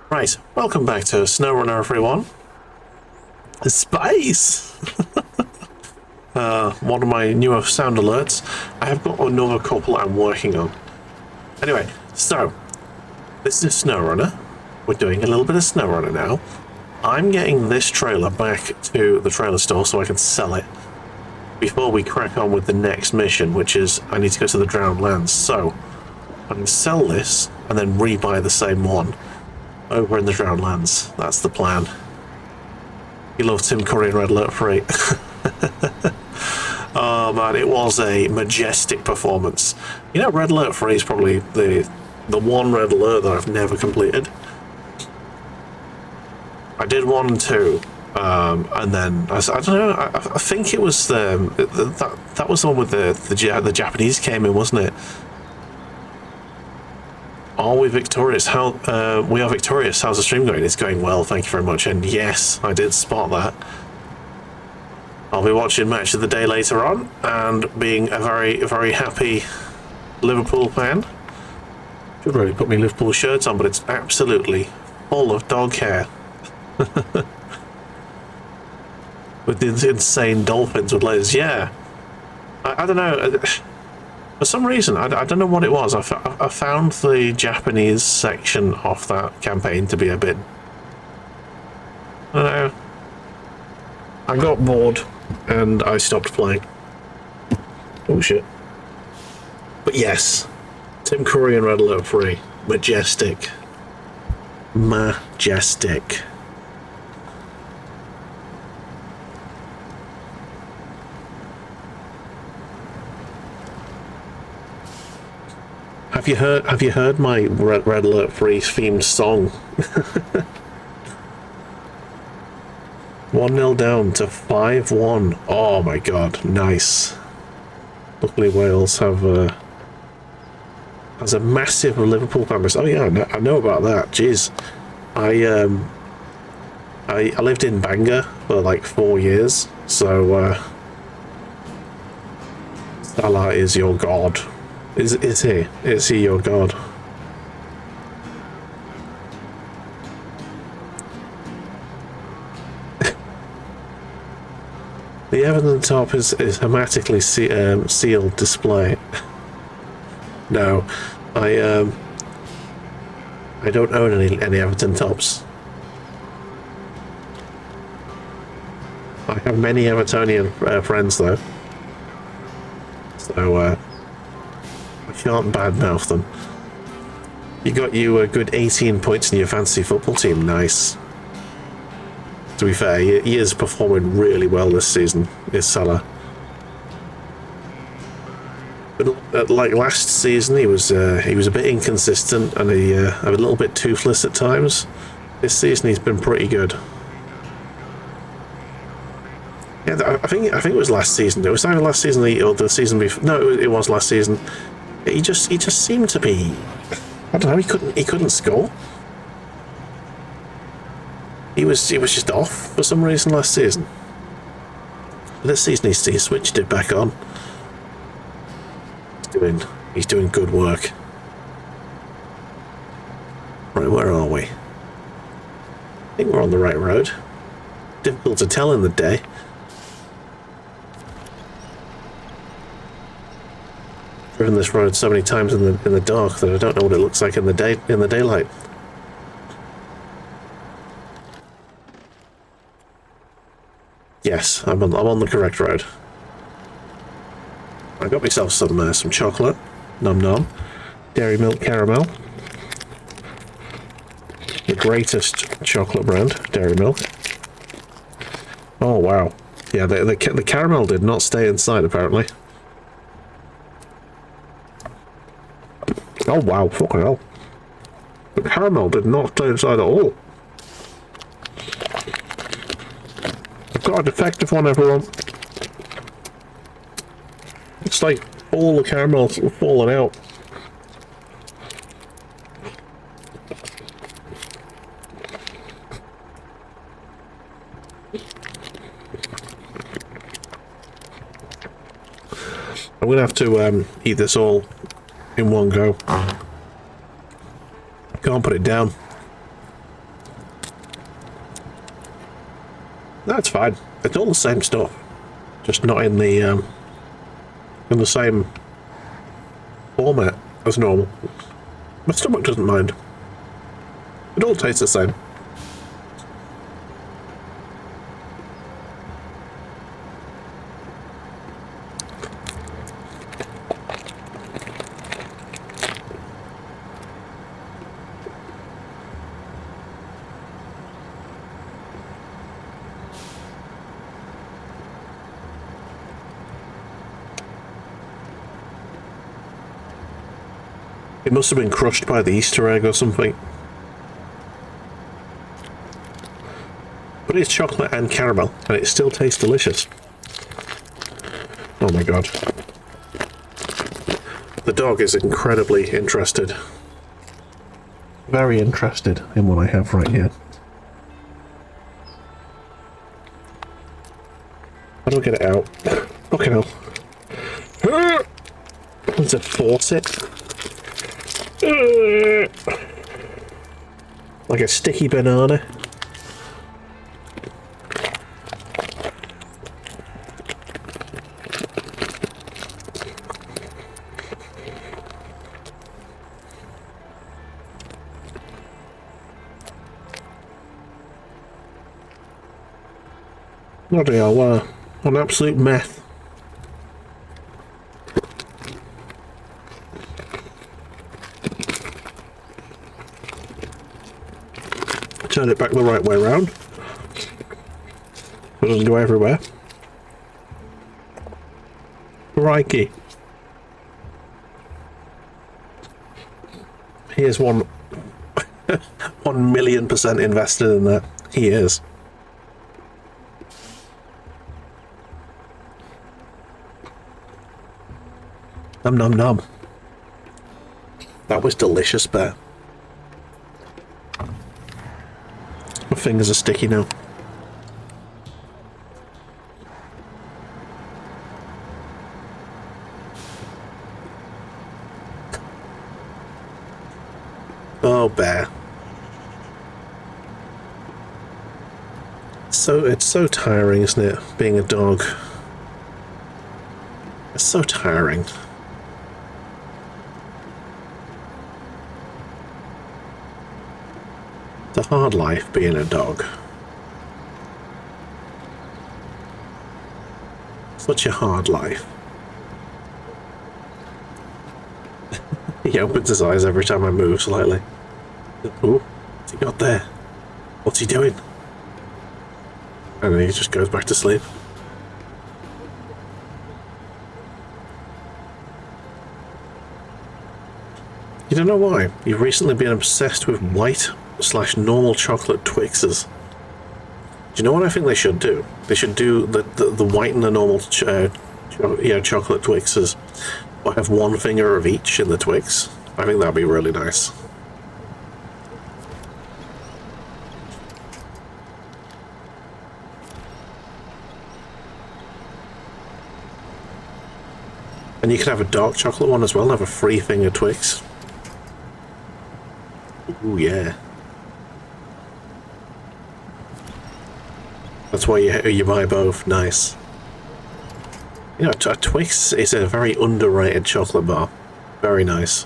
Right, welcome back to Snowrunner, everyone. Space! One of my newer sound alerts. I have got another couple I'm working on. Anyway, so, this is Snowrunner. We're doing a little bit of Snowrunner now. I'm getting this trailer back to the trailer store so I can sell it before we crack on with the next mission, which is I need to go to the Drowned Lands. So, I can sell this and then rebuy the same one over in the Drowned Lands. That's the plan. You love Tim Curry and Red Alert 3. Oh man, it was a majestic performance. You know, Red Alert 3 is probably the one Red Alert that I've never completed. I did 1 and 2, and then I don't know. I think it was that was the one with the Japanese came in, wasn't it? Are we victorious? We are victorious. How's the stream going? It's going well, thank you very much. And yes, I did spot that. I'll be watching Match of the Day later on, and being a very, very happy Liverpool fan. Should really put my Liverpool shirt on, but it's absolutely full of dog hair. With the insane dolphins with lasers. Yeah. I don't know. For some reason, I don't know what it was. I found the Japanese section of that campaign to be a bit... I don't know. I got bored and I stopped playing. Oh shit. But yes, Tim Curry and Red Alert 3. Majestic. Majestic. Have you heard my Red Alert 3 themed song? 1-0 down to 5-1. Oh my god, nice. Luckily Wales has a massive Liverpool fan base. Oh yeah, I know about that. Jeez. I lived in Bangor for like 4 years, so Salah is your god. Is he? Is he your god? The Everton top is hermetically sealed display. No, I don't own any Everton tops. I have many Evertonian friends though, so I can't badmouth them. You got a good 18 points in your fantasy football team. Nice. To be fair, he is performing really well this season, is Salah. But like last season, he was a bit inconsistent and a little bit toothless at times. This season, he's been pretty good. Yeah, I think it was last season. It was either last season or the season before. No, it was last season. He just seemed to be, I don't know, he couldn't score. He was just off for some reason last season. This season he switched it back on. He's doing good work. Right, where are we? I think we're on the right road. Difficult to tell in the day. Driven this road so many times in the dark that I don't know what it looks like in the daylight. Yes, I'm on the correct road. I got myself some chocolate, nom nom, dairy milk caramel, the greatest chocolate brand, dairy milk. Oh wow, yeah, the caramel did not stay inside apparently. Oh wow, fucking hell. The caramel did not stay inside at all. I've got a defective one, everyone. It's like all the caramel's falling out. I'm gonna have to eat this all in one go. Can't put it down. That's fine. It's all the same stuff, just not in the same format as normal. My stomach doesn't mind. It all tastes the same. It must have been crushed by the Easter egg or something. But it's chocolate and caramel, and it still tastes delicious. Oh my god. The dog is incredibly interested. Very interested in what I have right here. How do I get it out? Fucking hell. Does it force it? Like a sticky banana. Bloody hell, wow. An absolute meth. Turn it back the right way around. It doesn't go everywhere. Crikey. He is 1,000,000% invested in that. He is. Nom nom nom. That was delicious, Bear. My fingers are sticky now. Oh, Bear. It's so tiring, isn't it, being a dog? It's so tiring. It's a hard life being a dog. Such a hard life. He opens his eyes every time I move slightly. Ooh, what's he got there? What's he doing? And then he just goes back to sleep. You don't know why? You've recently been obsessed with white/normal chocolate Twixes. Do you know what I think they should do? They should do the white and the normal chocolate Twixes, but have one finger of each in the Twix. I think that'd be really nice. And you can have a dark chocolate one as well, and have a 3-finger Twix. Ooh, yeah. That's why you buy both. Nice. You know, a Twix is a very underrated chocolate bar. Very nice.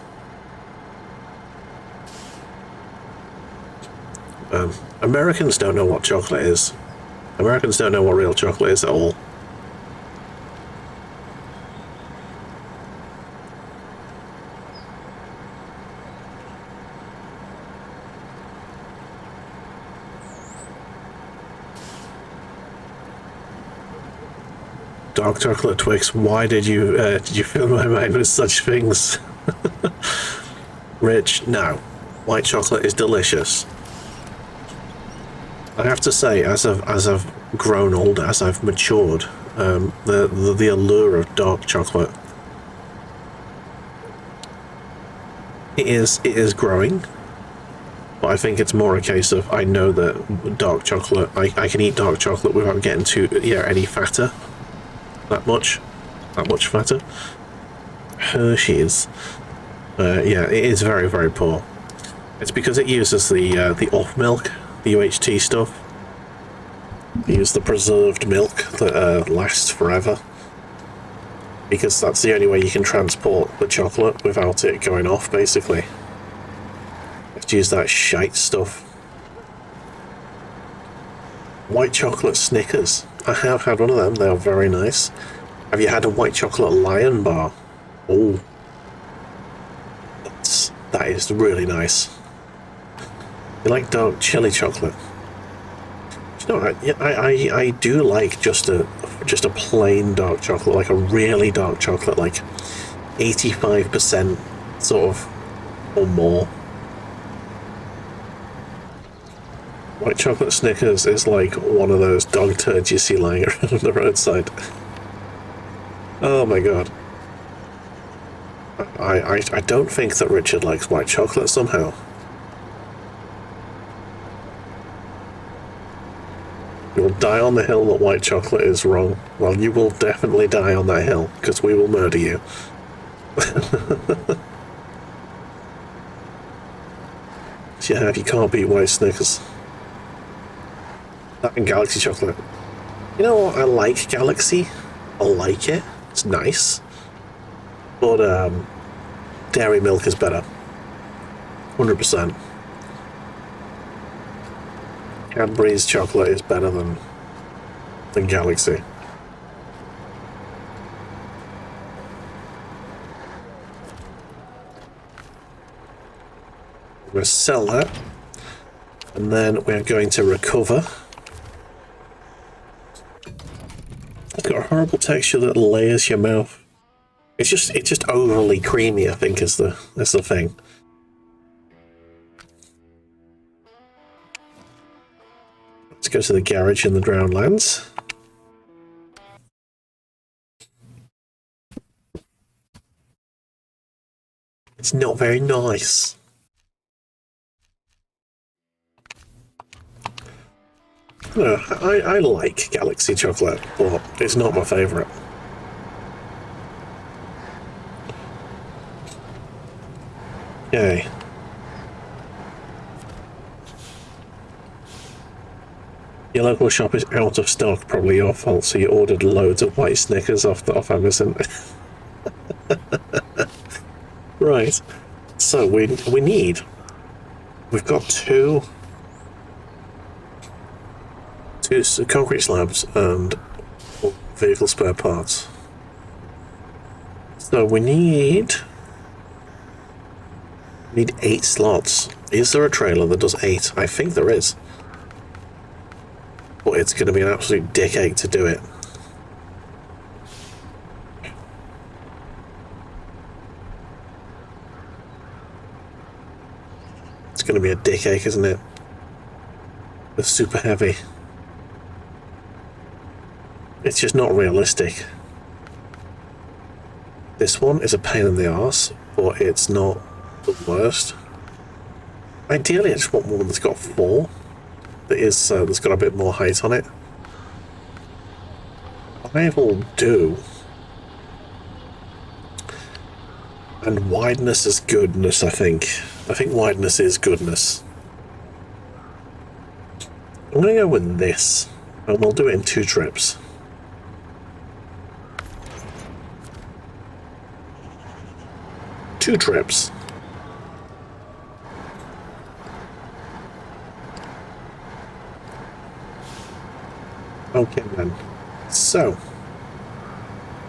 Americans don't know what chocolate is. Americans don't know what real chocolate is at all. Dark chocolate Twix, why did you fill my mind with such things? Rich, no. White chocolate is delicious. I have to say, as I've grown older, as I've matured, the allure of dark chocolate, it is growing. But I think it's more a case of, I know that dark chocolate, I can eat dark chocolate without getting too any fatter. That much fatter. Hershey's, yeah, it is very, very poor. It's because it uses the off milk, the UHT stuff. Use the preserved milk that lasts forever. Because that's the only way you can transport the chocolate without it going off, basically. You have to use that shite stuff. White chocolate Snickers. I have had one of them. They are very nice. Have you had a white chocolate Lion bar? Oh. That is really nice. You like dark chili chocolate? You know, I do like just a plain dark chocolate, like a really dark chocolate, like 85% sort of or more. White chocolate Snickers is like one of those dog turds you see lying around on the roadside. Oh my god. I don't think that Richard likes white chocolate somehow. You'll die on the hill that white chocolate is wrong. Well, you will definitely die on that hill, because we will murder you. Yeah, if you can't beat white Snickers. That and Galaxy chocolate. You know what? I like Galaxy. I like it. It's nice. But, dairy milk is better. 100%. Cadbury's chocolate is better than Galaxy. We're going to sell that, and then we're going to recover. It's got a horrible texture that layers your mouth. It's just overly creamy, I think, is the thing. Let's go to the garage in the Drowned Lands. It's not very nice. No, I like Galaxy chocolate, but it's not my favourite. Okay. Your local shop is out of stock, probably your fault, so you ordered loads of white Snickers off Amazon. Right. So we've got two concrete slabs and vehicle spare parts. So we need 8 slots. Is there a trailer that does 8? I think there is. But it's going to be an absolute dickache to do it. It's going to be a dickache, isn't it? It's super heavy. It's just not realistic. This one is a pain in the arse, but it's not the worst. Ideally, I just want one that's got 4. That's got a bit more height on it. 5 will do. And wideness is goodness, I think. I think wideness is goodness. I'm going to go with this, and we'll do it in 2 trips. Two trips. Okay then. So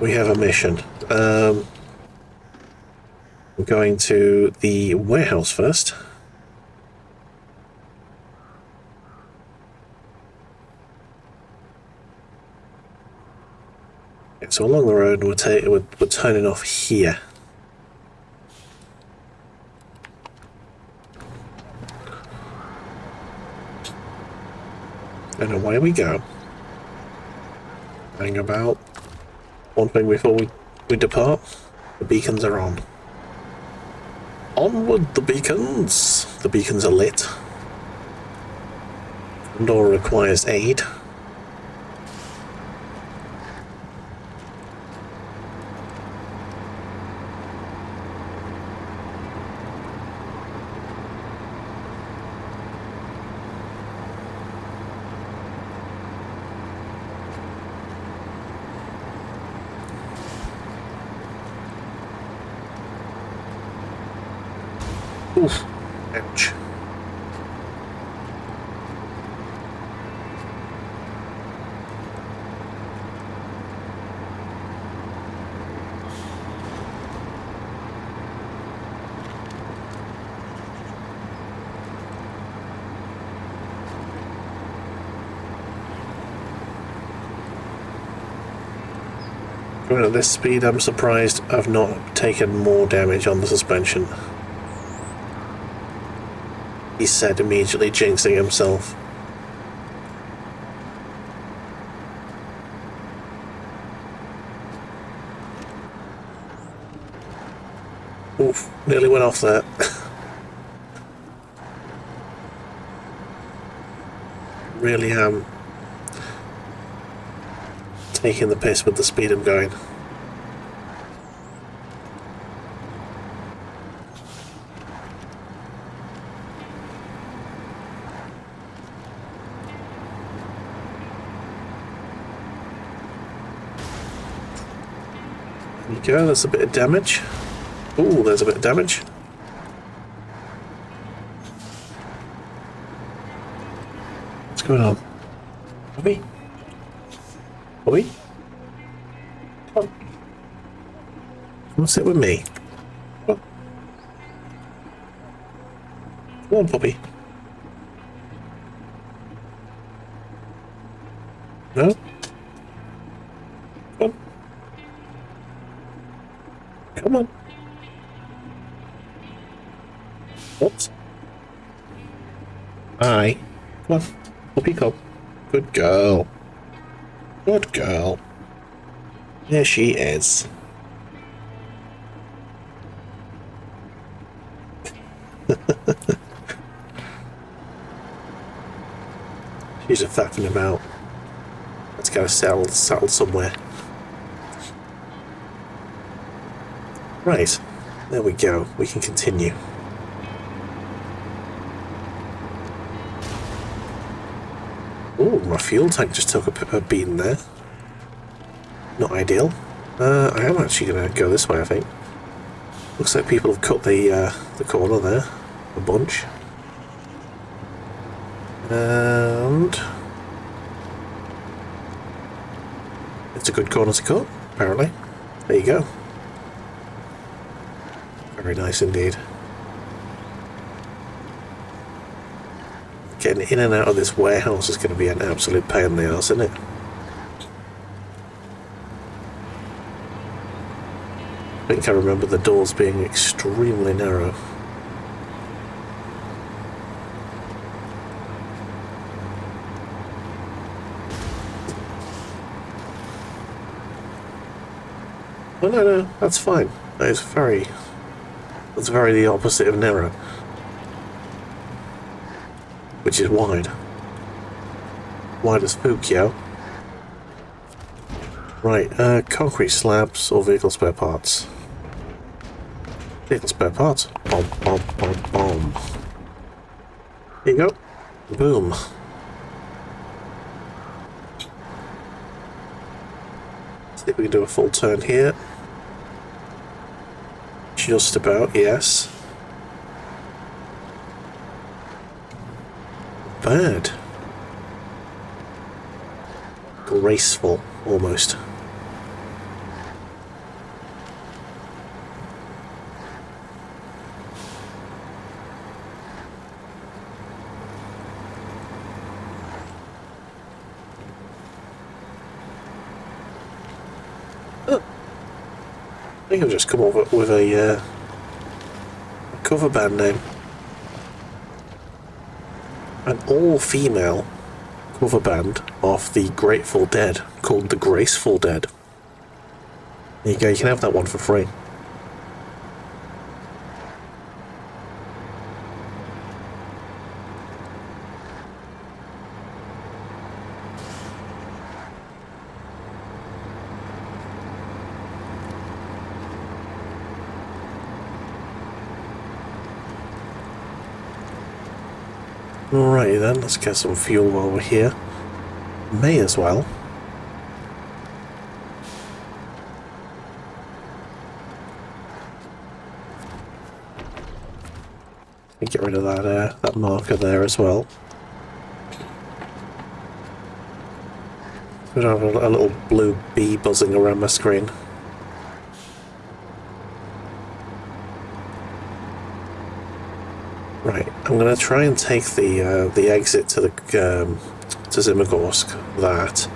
we have a mission. We're going to the warehouse first. Okay, so along the road we're turning off here. And away we go. Hang about. One thing before we depart. The beacons are on. Onward, the beacons! The beacons are lit. Condor requires aid. Oof. Ouch. At this speed, I'm surprised I've not taken more damage on the suspension. He said, immediately jinxing himself. Oof, nearly went off there. Really am taking the piss with the speed I'm going. There you go, that's a bit of damage. Ooh, there's a bit of damage. What's going on? Bobby? Bobby? Come on. Come and sit with me. Come on, Bobby. No? Come on. Come on. Oops. Aye. Come on. Bobby, come. Good girl. Good girl. There she is. She's a faffing about. Let's go settle somewhere. Right. There we go. We can continue. Ooh, my fuel tank just took a beating there. Not ideal. I am actually going to go this way, I think. Looks like people have cut the corner there. A bunch. And it's a good corner to cut, apparently. There you go. Very nice indeed. Getting in and out of this warehouse is going to be an absolute pain in the arse, isn't it? I think I remember the doors being extremely narrow. Oh, no, that's fine. That's very the opposite of narrow. Which is wide. Wide as spook, yo. Right, concrete slabs or vehicle spare parts? Vehicle spare parts. Bomb, bomb, bomb, bomb. There you go. Boom. See if we can do a full turn here. Just about, yes. Bird. Graceful, almost. Oh. I think I've just come up with a cover band name. An all-female cover band of the Grateful Dead called the Graceful Dead. There you go, you can have that one for free. Alrighty then, let's get some fuel while we're here. May as well. get rid of that marker there as well. I have a little blue bee buzzing around my screen. Right, I'm going to try and take the exit to to Zimagorsk. That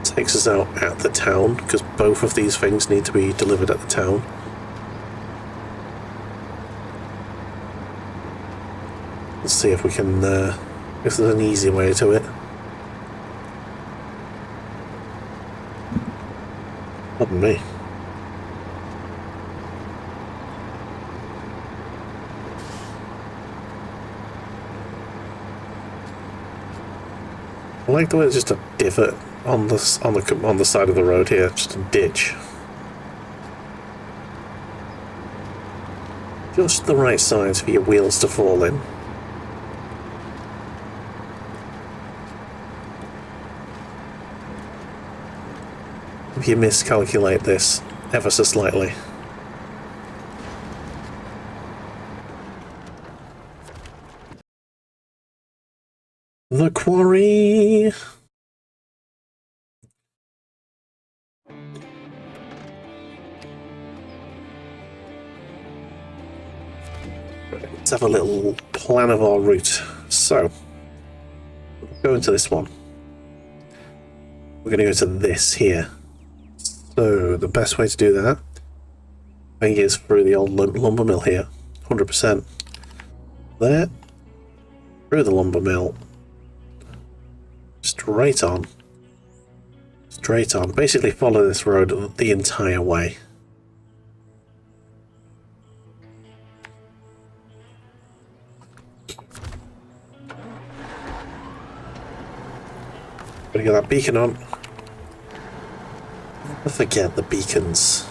takes us out at the town, because both of these things need to be delivered at the town. Let's see if we can, if there's an easy way to it. Pardon me. I like the way it's just a divot on the side of the road here, just a ditch. Just the right size for your wheels to fall in. If you miscalculate this ever so slightly. The quarry! Let's have a little plan of our route. So, go into this one. We're going to go to this here. So, the best way to do that, I think, is through the old lumber mill here. 100%. There. Through the lumber mill. Straight on. Straight on. Basically follow this road the entire way. Gotta get that beacon on. Never forget the beacons.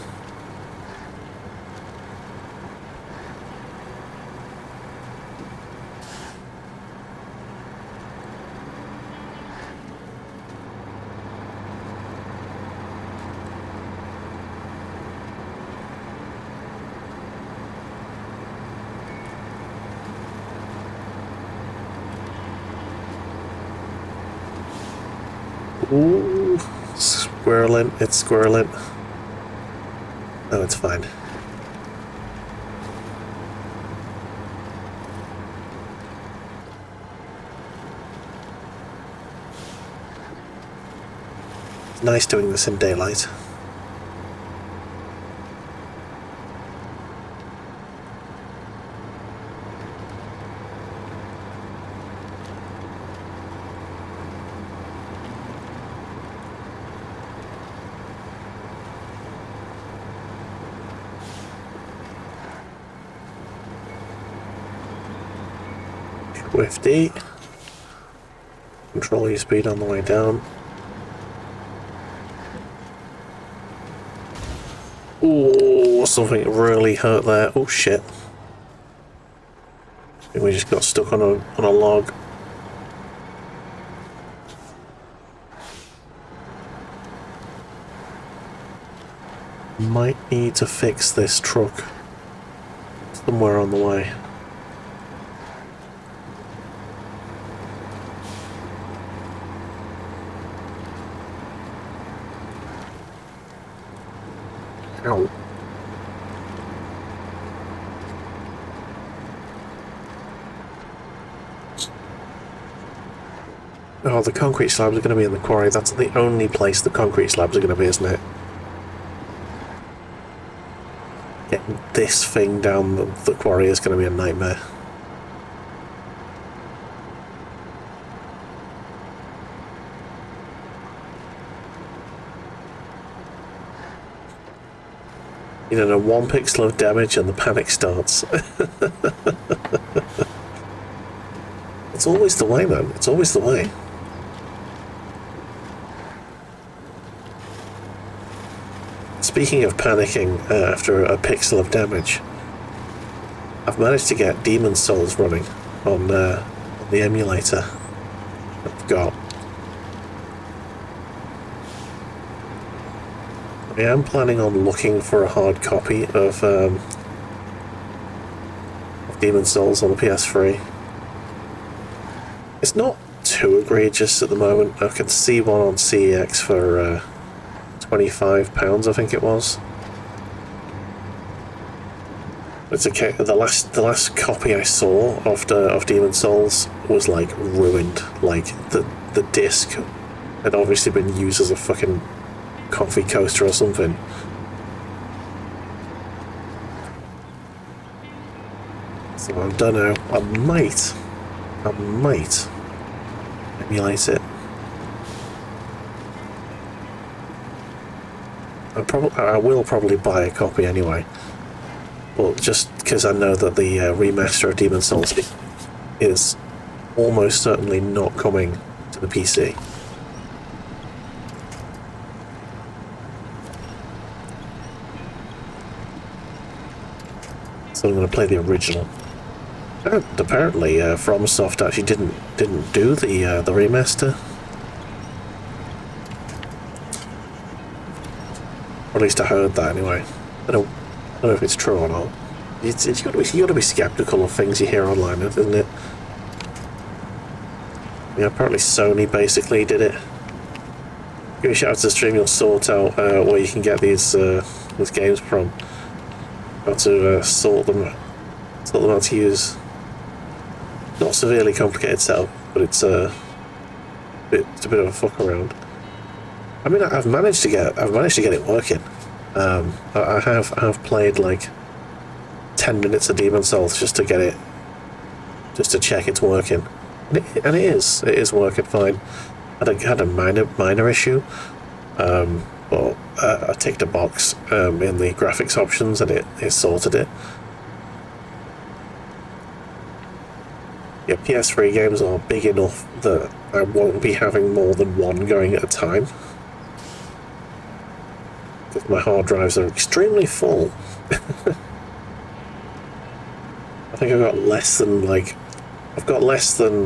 Ooh, squirreling, it's squirreling. No, it's fine. It's nice doing this in daylight. Swifty. Control your speed on the way down. Oh, something really hurt there. Oh shit. I think we just got stuck on a log. Might need to fix this truck somewhere on the way. Ow. Oh, the concrete slabs are going to be in the quarry. That's the only place the concrete slabs are going to be, isn't it? Getting this thing down the quarry is going to be a nightmare. You know, 1 pixel of damage and the panic starts. It's always the way, man. It's always the way. Speaking of panicking after a pixel of damage, I've managed to get Demon Souls running on the emulator I've got. I am planning on looking for a hard copy of the Demon's Souls on the PS3. It's not too egregious at the moment. I can see one on CEX for £25, I think it was. It's okay. The last copy I saw of Demon's Souls was like ruined. Like the disc had obviously been used as a fucking coffee coaster or something. So I don't know. I might emulate it. I will probably buy a copy anyway. But just because I know that the remaster of Demon's Souls is almost certainly not coming to the PC. So I'm going to play the original. And apparently, FromSoft actually didn't do the remaster. Or at least I heard that anyway. I don't know if it's true or not. You got to be skeptical of things you hear online, isn't it? Yeah, apparently Sony basically did it. Give me a shout out to the stream. You'll sort out where you can get these games from. How to sort them out to use. Not severely complicated setup, but it's a bit of a fuck around. I mean, I've managed to get it working. I have played like 10 minutes of Demon's Souls just to check it's working, and it is working fine. I had a minor issue, but I ticked a box in the graphics options, and it sorted it. Yeah, PS3 games are big enough that I won't be having more than one going at a time. Because my hard drives are extremely full. I think I've got less than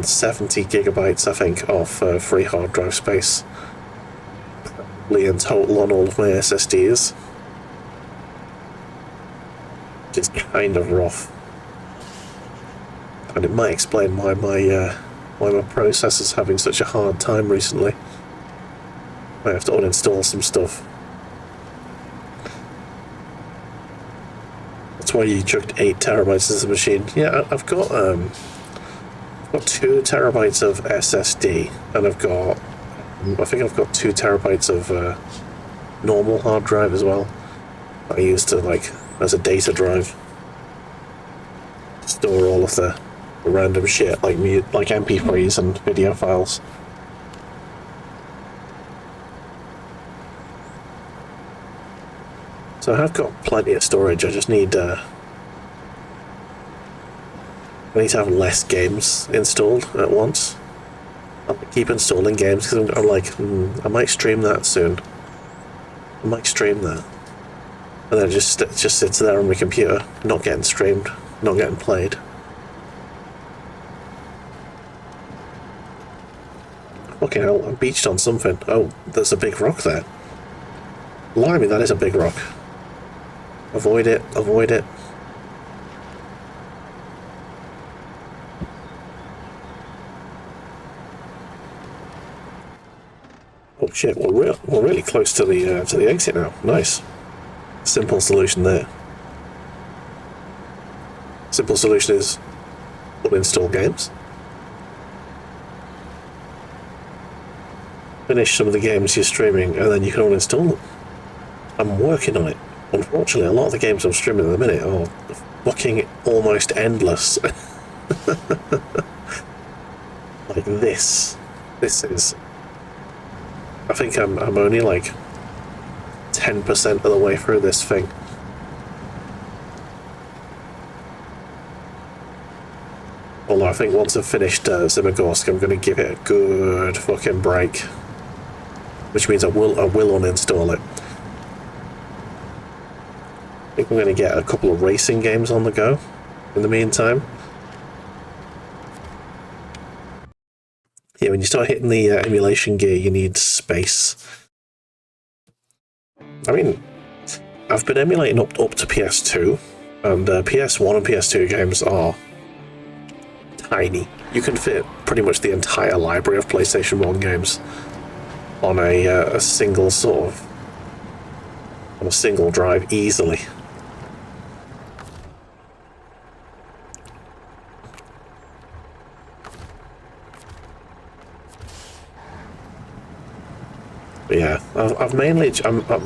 70 gigabytes, I think, of free hard drive space. Probably in total on all of my SSDs. Which is kind of rough. And it might explain why my processor's having such a hard time recently. I have to uninstall some stuff. That's why you chucked 8 terabytes into the machine. Yeah, I've got 2 terabytes of SSD, and I think I've got 2 terabytes of normal hard drive as well. I use to as a data drive. Store all of the random shit like MP3s and video files. So I have got plenty of storage. I just need I need to have less games installed at once. I'll keep installing games because I'm like, I might stream that soon. I might stream that, and then it just sits there on my computer, not getting streamed, not getting played. Fucking hell, I'm beached on something. Oh, there's a big rock there. Blimey, that is a big rock. Avoid it, avoid it. Oh shit, we're really close to the exit now. Nice. Simple solution there. Simple solution is uninstall games. Finish some of the games you're streaming, and then you can uninstall them. I'm working on it. Unfortunately, a lot of the games I'm streaming at the minute are fucking almost endless. Like this. This is... I think I'm only like 10% of the way through this thing. Although I think once I've finished Zimagorsk, I'm going to give it a good fucking break. Which means I will uninstall it. I think I'm going to get a couple of racing games on the go in the meantime. Yeah, when you start hitting the emulation gear, you need space. I mean, I've been emulating up to PS2, and PS1 and PS2 games are tiny. You can fit pretty much the entire library of PlayStation 1 games on a single sort of, on a single drive easily. But yeah, I've mainly,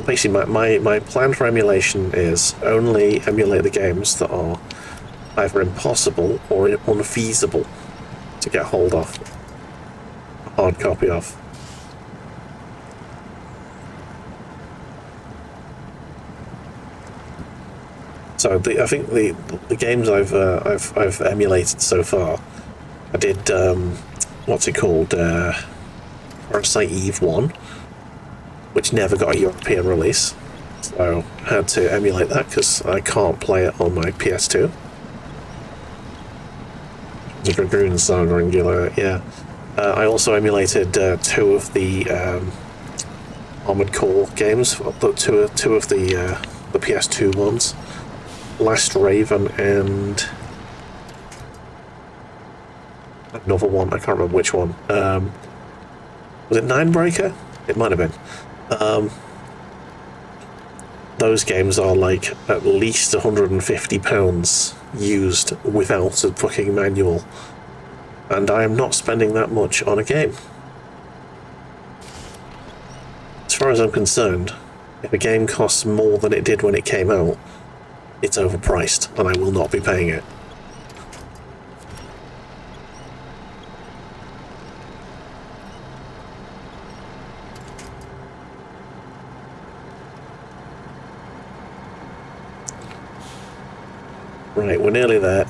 basically my plan for emulation is only emulate the games that are either impossible or unfeasible to get hold of, a hard copy of. So I think the games I've emulated so far, I did what's it called, Parasite Eve 1, which never got a European release, so I had to emulate that because I can't play it on my PS2. The Dragoon Saga Angular, yeah. I also emulated 2 of the Armored Core games, two of the PS2 ones. Last Raven and another one, I can't remember which one. Was it Ninebreaker? It might have been. Those games are like at least £150 used without a fucking manual, and I am not spending that much on a game. As far as I'm concerned, if a game costs more than it did when it came out, it's overpriced, and I will not be paying it. Right, we're nearly there.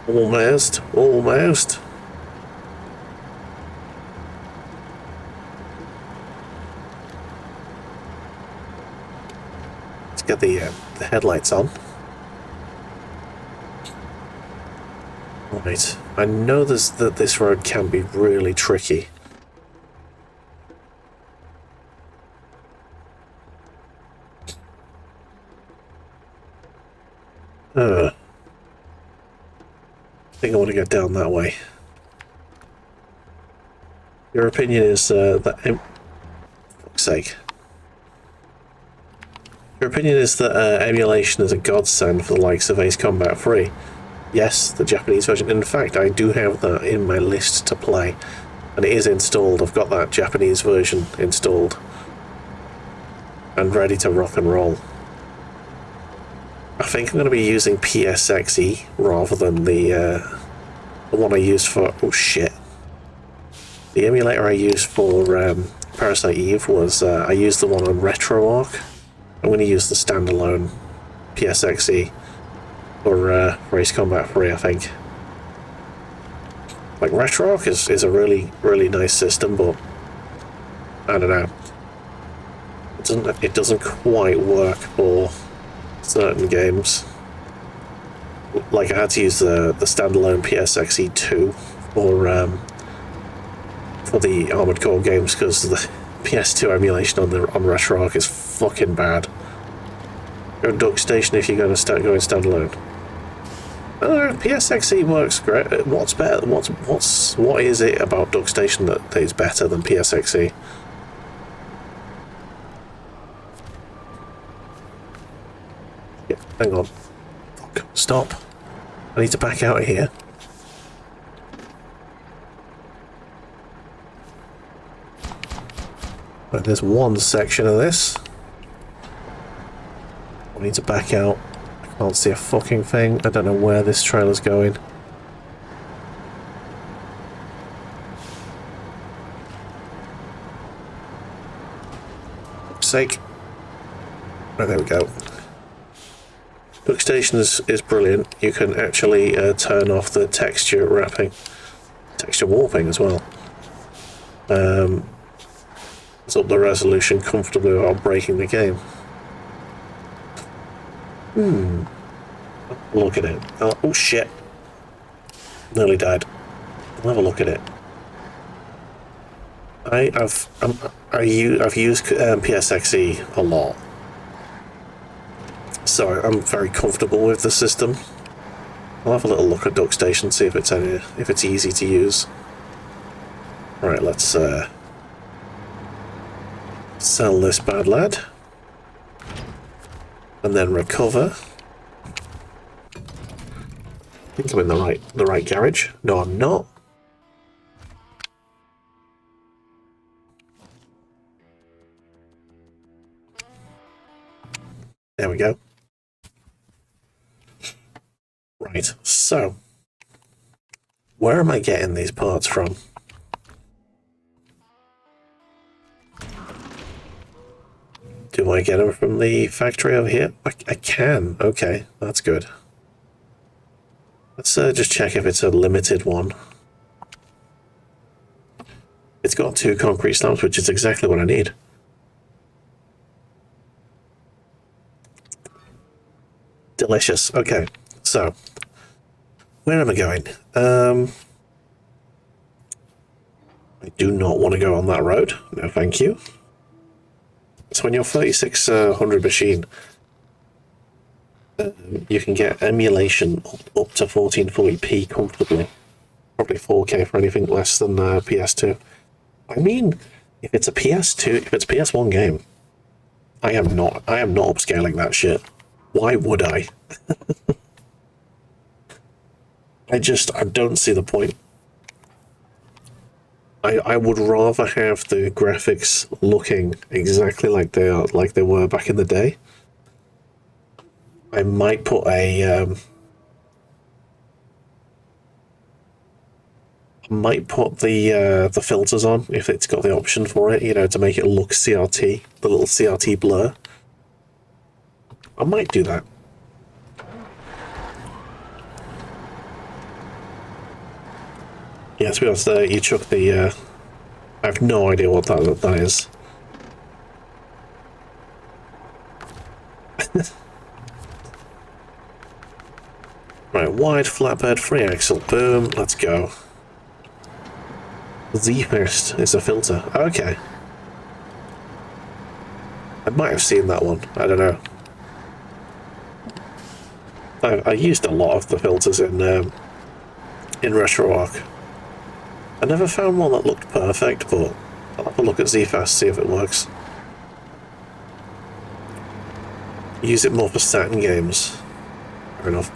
Almost, almost. Let's get the headlights on. Right, I know that this road can be really tricky. I think I want to go down that way. Your opinion is that... For fuck's sake. Your opinion is that emulation is a godsend for the likes of Ace Combat 3. Yes, the Japanese version. In fact, I do have that in my list to play. And it is installed. I've got that Japanese version installed. And ready to rock and roll. I think I'm going to be using PSXE rather than the one I used for... Oh shit. The emulator I used for Parasite Eve was... I used the one on RetroArch. I'm going to use the standalone PSXE for Ace Combat 3, I think. Like, RetroArch is a really, really nice system, but... I don't know. It doesn't quite work for certain games. Like, I had to use the standalone PSXE 2 for the Armored Core games because the PS2 emulation on RetroArch is fucking bad. Go Duck Station if you're going to start going standalone. PSXE works great. What's better? What is it about Duck Station that is better than PSXE? Yeah, hang on. Fuck. Stop. I need to back out of here. Right, there's one section of this. I need to back out. I can't see a fucking thing. I don't know where this trailer's going. For sake. Right, there we go. Workstation is brilliant. You can actually turn off the texture wrapping, texture warping as well. It's up the resolution comfortably without breaking the game. Look at it. Oh shit! Nearly died. I'll have a look at it. I've used PSXE a lot. So I'm very comfortable with the system. I'll have a little look at Duck Station, see if it's easy to use. Right, let's sell this bad lad, and then recover. I think I'm in the right garage. No, I'm not. There we go. Right, so where am I getting these parts from? Do I get them from the factory over here? I can. Okay, that's good. Let's just check if it's a limited one. It's got 2 concrete slabs, which is exactly what I need. Delicious. Okay, so where am I going? I do not want to go on that road. No, thank you. So on your 3600 machine, you can get emulation up to 1440p comfortably. Probably 4K for anything less than PS2. I mean, if it's a PS2, if it's a PS1 game, I am not upscaling that shit. Why would I? I don't see the point. I would rather have the graphics looking exactly like they were back in the day. I might put the filters on if it's got the option for it, you know, to make it look CRT, the little CRT blur. I might do that. Yeah, to be honest, you chuck the... I have no idea what that is. Right, wide flatbed, free axle, boom, let's go. Z-First is a filter. Okay. I might have seen that one, I don't know. I used a lot of the filters in RetroArch. I never found one that looked perfect, but I'll have a look at ZFast, see if it works. Use it more for Saturn games. Fair enough.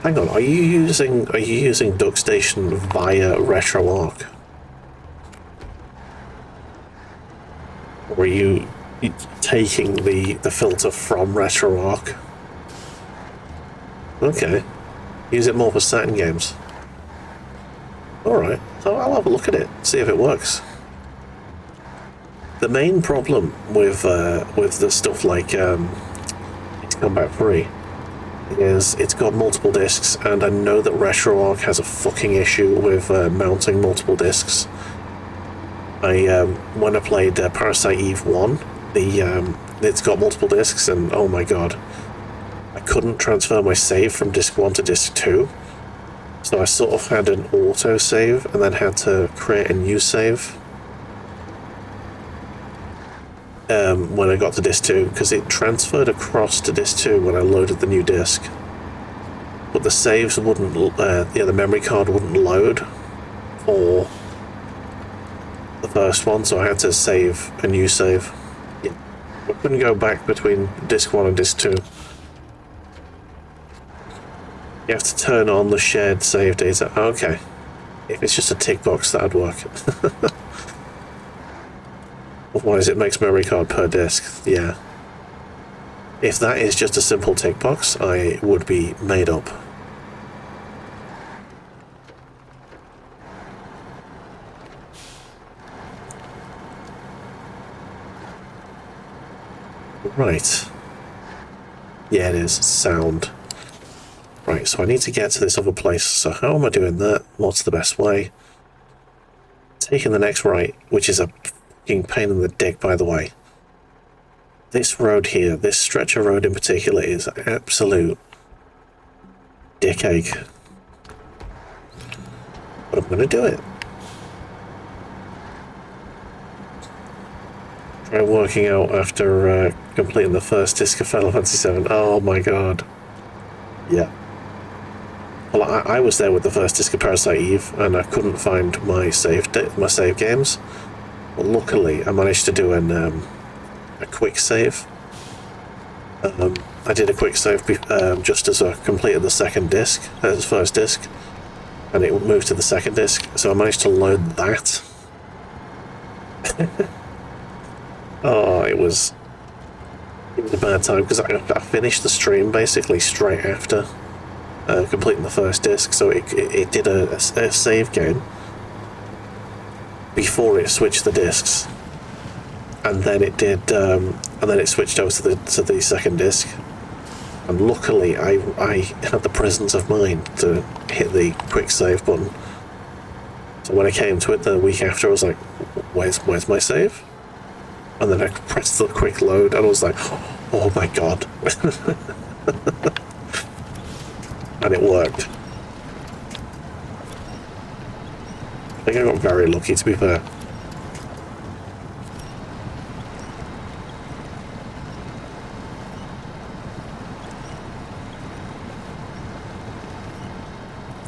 Hang on, are you using DuckStation via RetroArch? Or are you taking the filter from RetroArch? Okay. Use it more for Saturn games. Alright, so I'll have a look at it, see if it works. The main problem with the stuff like It's Combat 3 is it's got multiple discs, and I know that RetroArch has a fucking issue with mounting multiple discs. When I played Parasite Eve 1, it's got multiple discs, and oh my god, I couldn't transfer my save from disc 1 to disc 2. So I sort of had an auto save and then had to create a new save when I got to disc 2, because it transferred across to disc 2 when I loaded the new disc. But the saves wouldn't, the memory card wouldn't load for the first one, so I had to save a new save. Yeah. I couldn't go back between disc 1 and disc 2. You have to turn on the shared save data. Okay. If it's just a tick box, that'd work. Otherwise, it makes memory card per disk. Yeah. If that is just a simple tick box, I would be made up. Right. Yeah, it is. Sound. Right, so I need to get to this other place. So how am I doing that? What's the best way? Taking the next right, which is a fucking pain in the dick, by the way. This road here, this stretch of road in particular, is absolute dick ache. But I'm going to do it. Try working out after completing the first disc of Final Fantasy VII. Oh my god. Yeah. Well, I was there with the first disc of Parasite Eve, and I couldn't find my save games. But luckily, I managed to do a quick save. I did a quick save just as I completed the second disc, the first disc, and it moved to the second disc, so I managed to load that. Oh, it was a bad time, because I finished the stream basically straight after completing the first disc, so it did a save game before it switched the discs, and then it did, and then it switched over to the second disc. And luckily, I had the presence of mind to hit the quick save button. So when I came to it the week after, I was like, "Where's my save?" And then I pressed the quick load, and I was like, "Oh my god!" And it worked. I think I got very lucky, to be fair.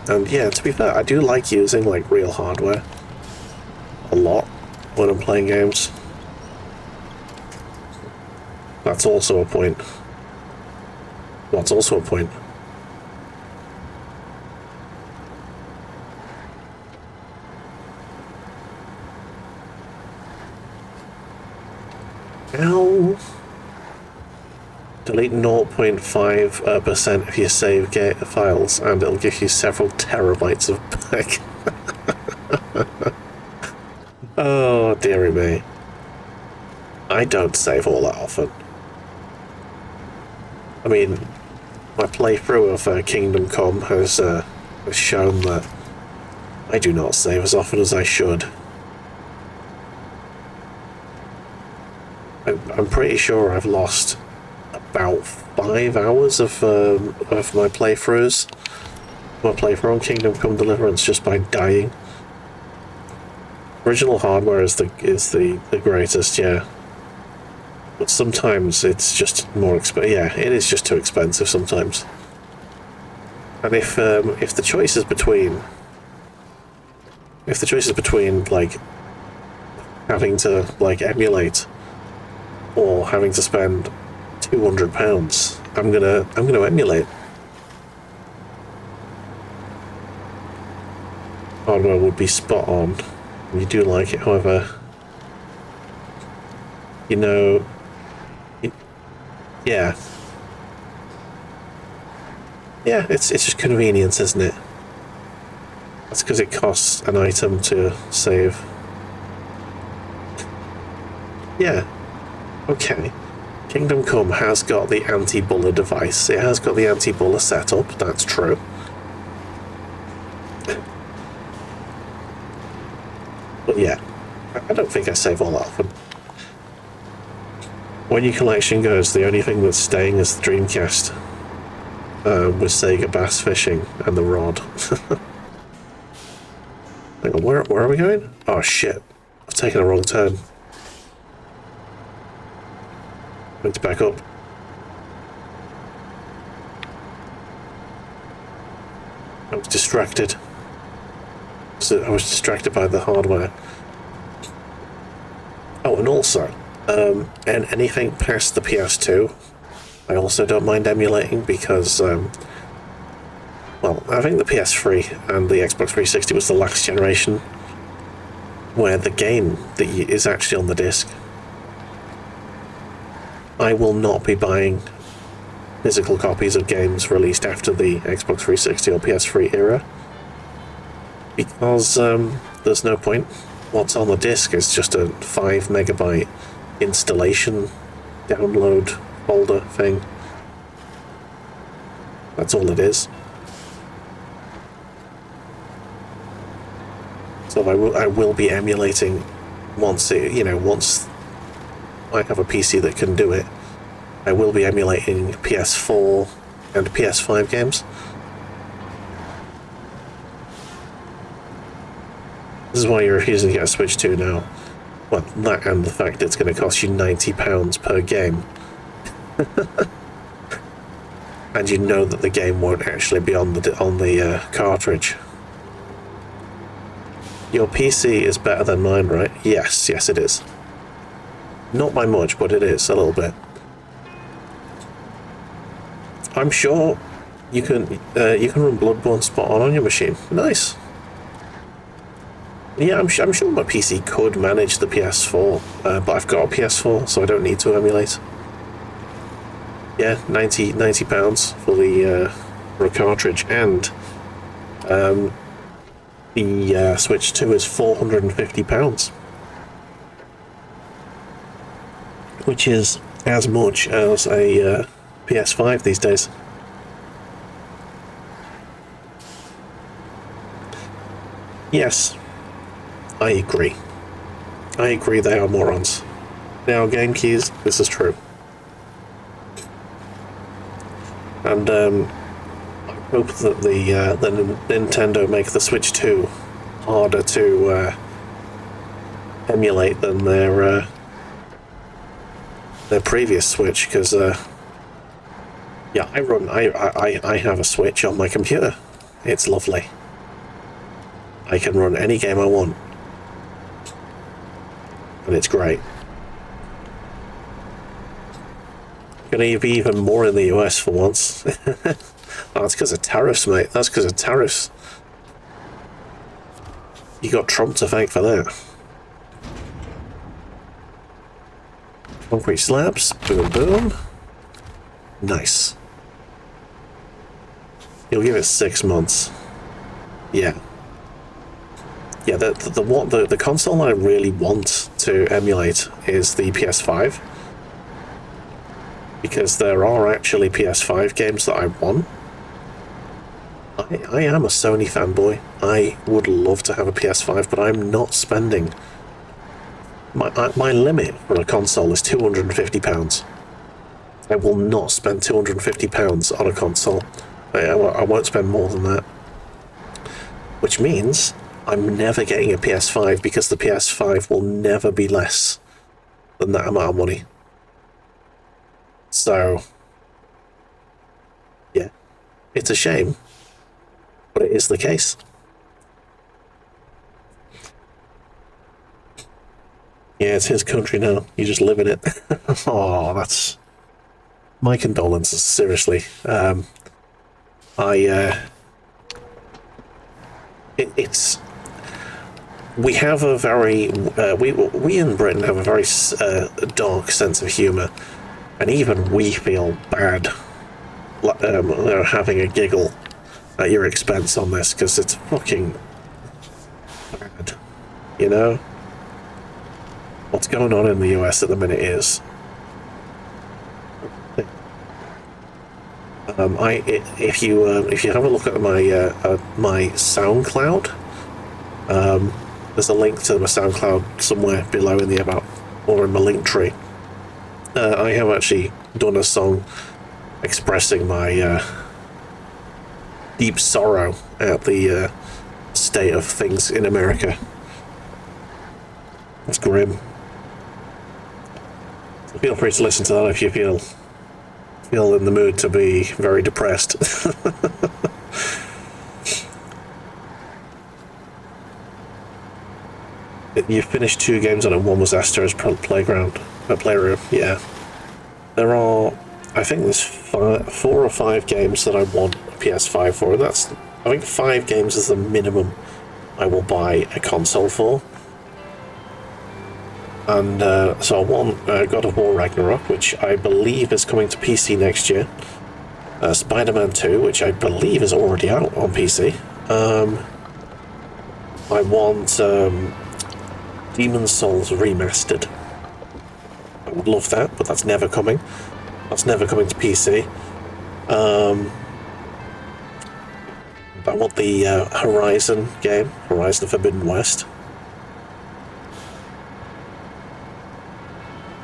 And yeah, to be fair, I do like using like real hardware a lot when I'm playing games. That's also a point. That's also a point. Ow. Delete 0.5% of your save files, and it'll give you several terabytes of back. Oh, dearie me. I don't save all that often. I mean, my playthrough of Kingdom Come has shown that I do not save as often as I should. I'm pretty sure I've lost about 5 hours of my playthroughs. My playthrough on Kingdom Come Deliverance just by dying. Original hardware is the greatest, yeah. But sometimes it's just more expensive. Yeah, it is just too expensive sometimes. And if the choice is between like having to like emulate or having to spend £200, I'm gonna emulate. Hardware would be spot on. You do like it, however, you know, yeah, it's just convenience, isn't it? That's because it costs an item to save. Yeah, okay. Kingdom Come has got the anti-buller device. It has got the anti-buller setup, that's true. But yeah, I don't think I save all that often. When your collection goes, the only thing that's staying is the Dreamcast, with Sega Bass Fishing and the rod. Hang on, where are we going? Oh shit, I've taken a wrong turn. I need to back up. I was distracted. So I was distracted by the hardware. Oh, and also, and anything past the PS2, I also don't mind emulating because, well, I think the PS3 and the Xbox 360 was the last generation where the game that is actually on the disc. I will not be buying physical copies of games released after the Xbox 360 or PS3 era because there's no point. What's on the disc is just a 5 megabyte installation download folder thing. That's all it is. So I will be emulating once once I have a PC that can do it. I will be emulating PS4 and PS5 games. This is why you're refusing to get a Switch 2 now. Well, that and the fact it's going to cost you £90 per game. and you know that the game won't actually be on the cartridge. Your PC is better than mine, right? Yes, yes it is. Not by much, but it is a little bit. I'm sure you can run Bloodborne spot on your machine. Nice. Yeah, I'm sure my PC could manage the PS4, but I've got a PS4, so I don't need to emulate. Yeah, £90 for the for a cartridge, and the Switch 2 is £450, which is as much as a PS5 these days. Yes, I agree. I agree they are morons. Now, Game Keys, this is true. And I hope that the Nintendo make the Switch 2 harder to emulate than their previous Switch, because yeah, I have a Switch on my computer. It's lovely. I can run any game I want, and it's great. Gonna be even more in the US for once. Oh, that's because of tariffs, mate. That's because of tariffs. You got Trump to thank for that. Concrete slabs. Boom, boom. Nice. You'll give it 6 months. Yeah. Yeah, the console I really want to emulate is the PS5. Because there are actually PS5 games that I want. I am a Sony fanboy. I would love to have a PS5, but I'm not spending... My limit for a console is £250. I will not spend £250 on a console. I won't spend more than that. Which means I'm never getting a PS5, because the PS5 will never be less than that amount of money. So, yeah, it's a shame, but it is the case. Yeah, it's his country now. You just live in it. Oh, that's... My condolences, seriously. It's... We have a very... we in Britain have a very dark sense of humour. And even we feel bad having a giggle at your expense on this, because it's fucking bad, you know? What's going on in the US at the minute is... if you have a look at my SoundCloud, there's a link to my SoundCloud somewhere below in the about, or in my link tree. I have actually done a song expressing my deep sorrow at the state of things in America. It's grim. So feel free to listen to that if you feel in the mood to be very depressed. You finished 2 games on it. One was Astro's Playroom. Yeah, there are, I think there's 4 or 5 games that I want a PS5 for. And that's, I think 5 games is the minimum I will buy a console for. And so I want God of War Ragnarok, which I believe is coming to PC next year. Spider-Man 2, which I believe is already out on PC. I want Demon's Souls Remastered. I would love that, but that's never coming. That's never coming to PC. I want the Horizon game, Horizon Forbidden West.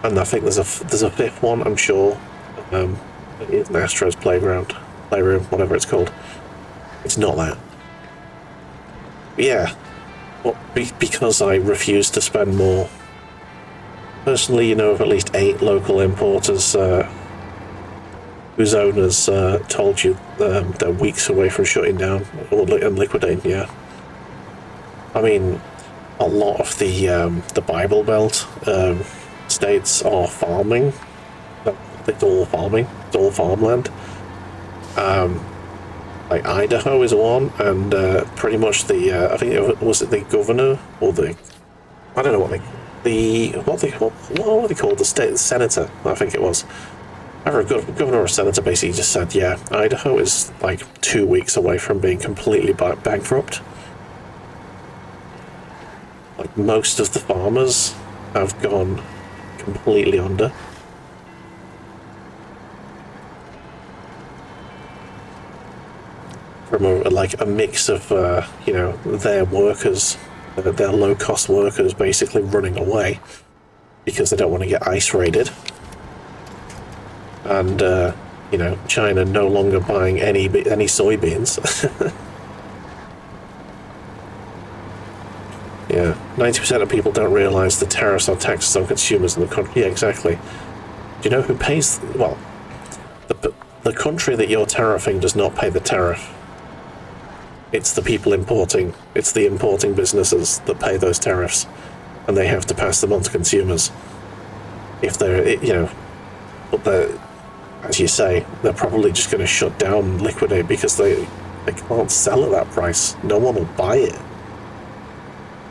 And I think there's a 5th one, I'm sure. It isn't Astro's Playroom, whatever it's called. It's not that. But yeah, well, because I refuse to spend more. Personally, you know of at least 8 local importers whose owners told you they're weeks away from shutting down and liquidating. Yeah, I mean, a lot of the Bible Belt states are farming. It's all farming. It's all farmland. Like Idaho is one, and pretty much I think was it the governor or I don't know what what were they called, the state senator, I think it was. Either a governor or a senator basically just said, yeah, Idaho is like 2 weeks away from being completely bankrupt. Like most of the farmers have gone completely under. From a mix of their workers, their low-cost workers basically running away because they don't want to get ice raided, and China no longer buying any soybeans. Yeah, 90% of people don't realise the tariffs are taxes on consumers in the country. Yeah, exactly. Do you know who pays? Well, the country that you're tariffing does not pay the tariff. It's the people importing. It's the importing businesses that pay those tariffs, and they have to pass them on to consumers. If but as you say, they're probably just going to shut down and liquidate because they can't sell at that price. No one will buy it.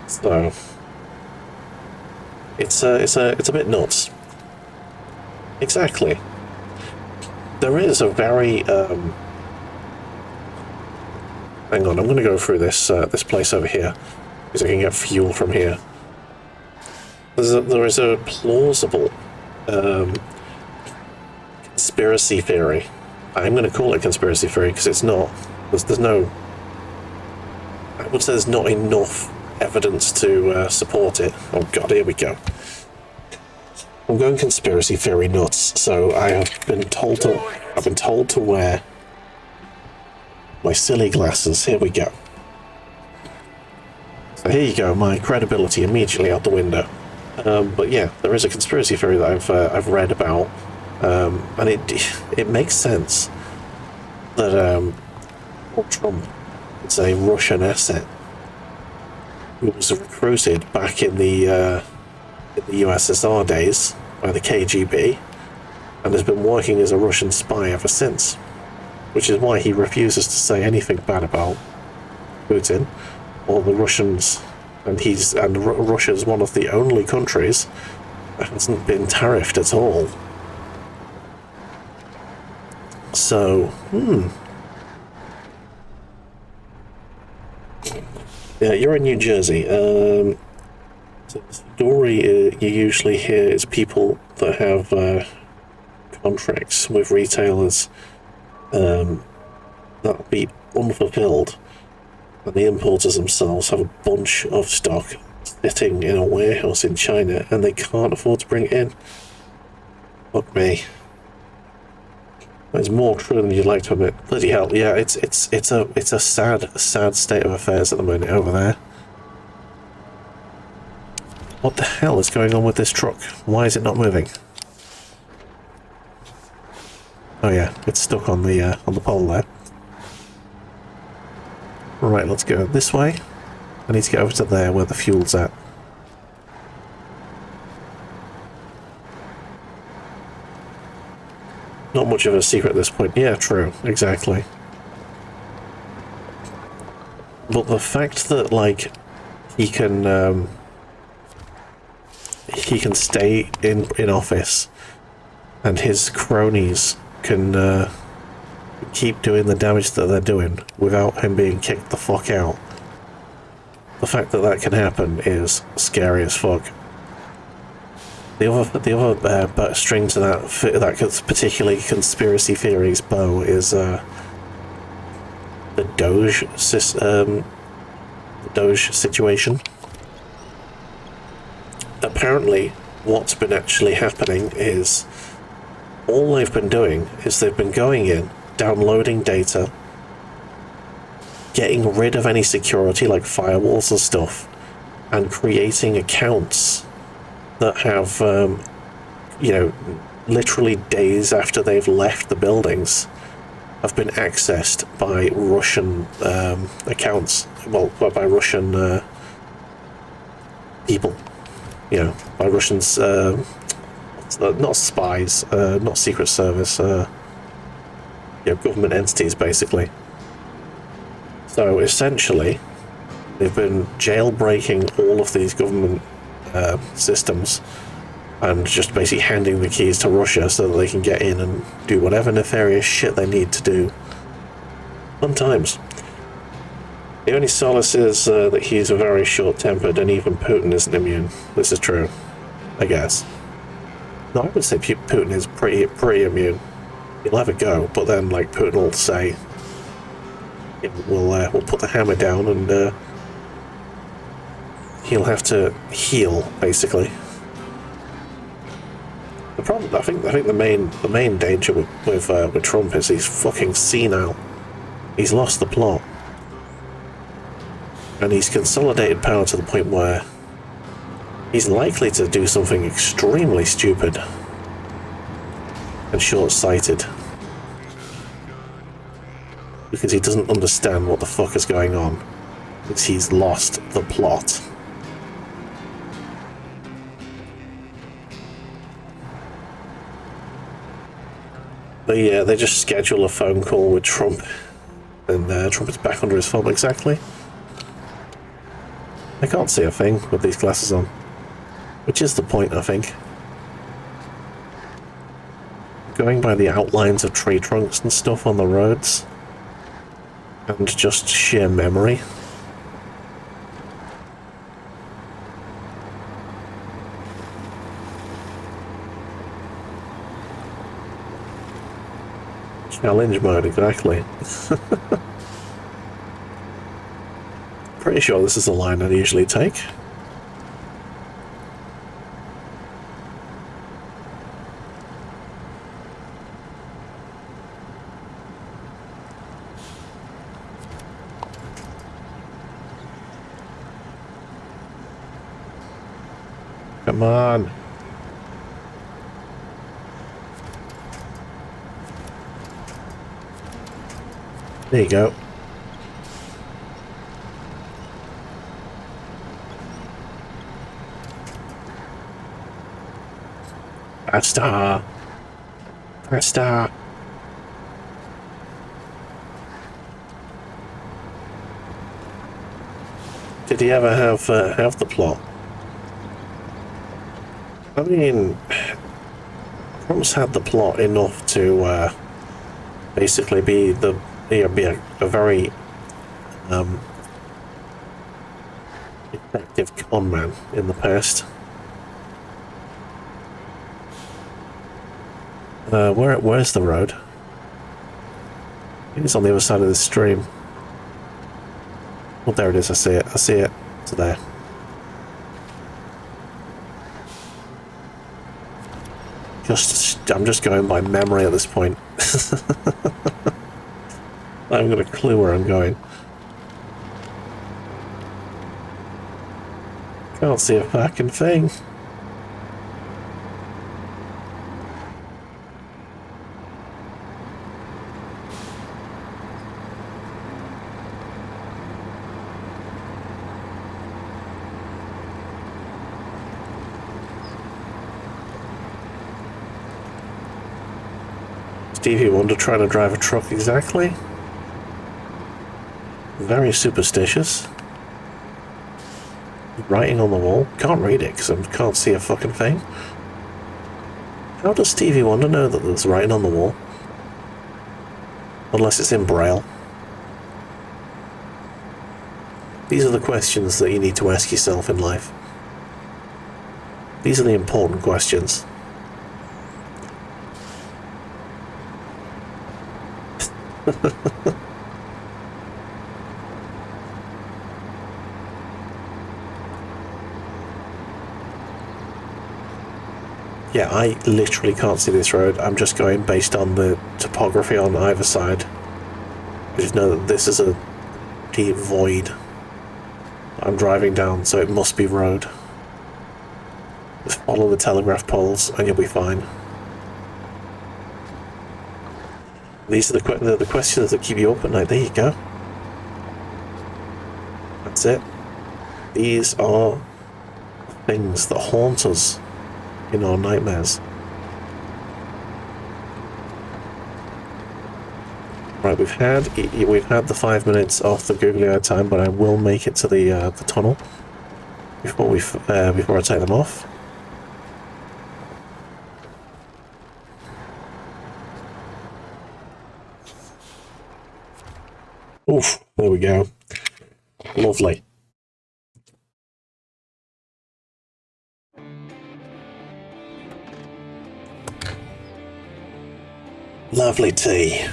So it's a bit nuts. Exactly. There is a very hang on, I'm going to go through this place over here because I can get fuel from here. There is a plausible conspiracy theory. I'm going to call it a conspiracy theory because it's not. There's no. I would say there's not enough evidence to support it. Oh god, here we go. I'm going conspiracy theory nuts. So I've been told to wear my silly glasses. Here we go. So here you go. My credibility immediately out the window. But yeah, there is a conspiracy theory that I've read about, and it makes sense that Trump is a Russian asset who was recruited back in the USSR days by the KGB and has been working as a Russian spy ever since. Which is why he refuses to say anything bad about Putin or the Russians, and Russia's one of the only countries that hasn't been tariffed at all. So, yeah, you're in New Jersey. So the story you usually hear is people that have contracts with retailers that'll be unfulfilled, and the importers themselves have a bunch of stock sitting in a warehouse in China and they can't afford to bring it in. Fuck me. It's more true than you'd like to admit. Bloody hell, yeah, it's a sad state of affairs at the moment over there. What the hell is going on with this truck? Why is it not moving? Oh yeah, it's stuck on the pole there. Right, let's go this way. I need to get over to there where the fuel's at. Not much of a secret at this point. Yeah, true, exactly. But the fact that, like, he can stay in office and his cronies can keep doing the damage that they're doing without him being kicked the fuck out. The fact that that can happen is scary as fuck. The other string to that particularly conspiracy theories bow is the Doge situation. Apparently, what's been actually happening is all they've been doing is they've been going in, downloading data, getting rid of any security like firewalls and stuff, and creating accounts that have, literally days after they've left the buildings, have been accessed by Russian accounts. Well, by Russian people. You know, by Russians, not spies, not Secret Service, government entities, basically. So essentially, they've been jailbreaking all of these government systems and just basically handing the keys to Russia so that they can get in and do whatever nefarious shit they need to do. Fun times. The only solace is that he's very short-tempered, and even Putin isn't immune. This is true, I guess. No, I would say Putin is pretty immune. He'll have a go, but then, like, Putin will say, we'll put the hammer down, and he'll have to heal, basically. The problem, I think the main danger with Trump is he's fucking senile. He's lost the plot. And he's consolidated power to the point where he's likely to do something extremely stupid and short-sighted. Because he doesn't understand what the fuck is going on. Because he's lost the plot. They just schedule a phone call with Trump, and Trump is back under his thumb. Exactly. I can't see a thing with these glasses on, which is the point, I think. Going by the outlines of tree trunks and stuff on the roads, and just sheer memory. Challenge mode, exactly. Pretty sure this is the line I'd usually take. Come on. There you go. Faster. Faster. Did he ever have the plot? I mean, Trump's had the plot enough to basically be a very effective con man in the past. Where's the road? It's on the other side of the stream. Oh, there it is. I see it. I see it. It's there. I'm just going by memory at this point. I haven't got a clue where I'm going. Can't see a fucking thing. Stevie Wonder trying to drive a truck, exactly. Very superstitious. Writing on the wall. Can't read it because I can't see a fucking thing. How does Stevie Wonder know that there's writing on the wall? Unless it's in Braille. These are the questions that you need to ask yourself in life. These are the important questions. Yeah, I literally can't see this road. I'm just going based on the topography on either side. I just know that this is a deep void I'm driving down, so it must be road. Just follow the telegraph poles and you'll be fine. These are the questions that keep you up at night. There you go. That's it. These are things that haunt us in our nightmares. Right, we've had the 5 minutes off the googly eye time, but I will make it to the tunnel before I take them off. Oof, there we go. Lovely. Lovely tea.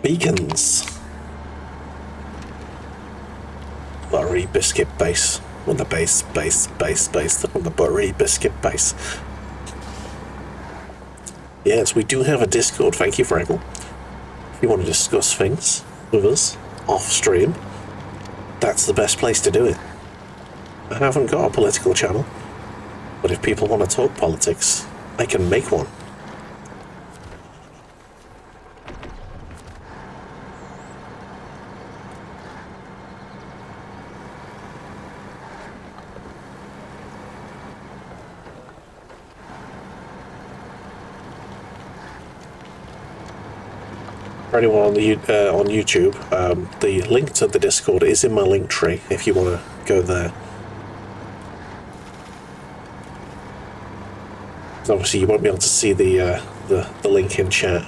Beacons. Buttery biscuit base. On the base on the buttery biscuit base. Yes, we do have a Discord, thank you, Fraggle. If you want to discuss things with us off stream, that's the best place to do it. I haven't got a political channel, but if people want to talk politics, I can make one. For anyone on YouTube, the link to the Discord is in my link tree if you want to go there. So obviously you won't be able to see the link in chat.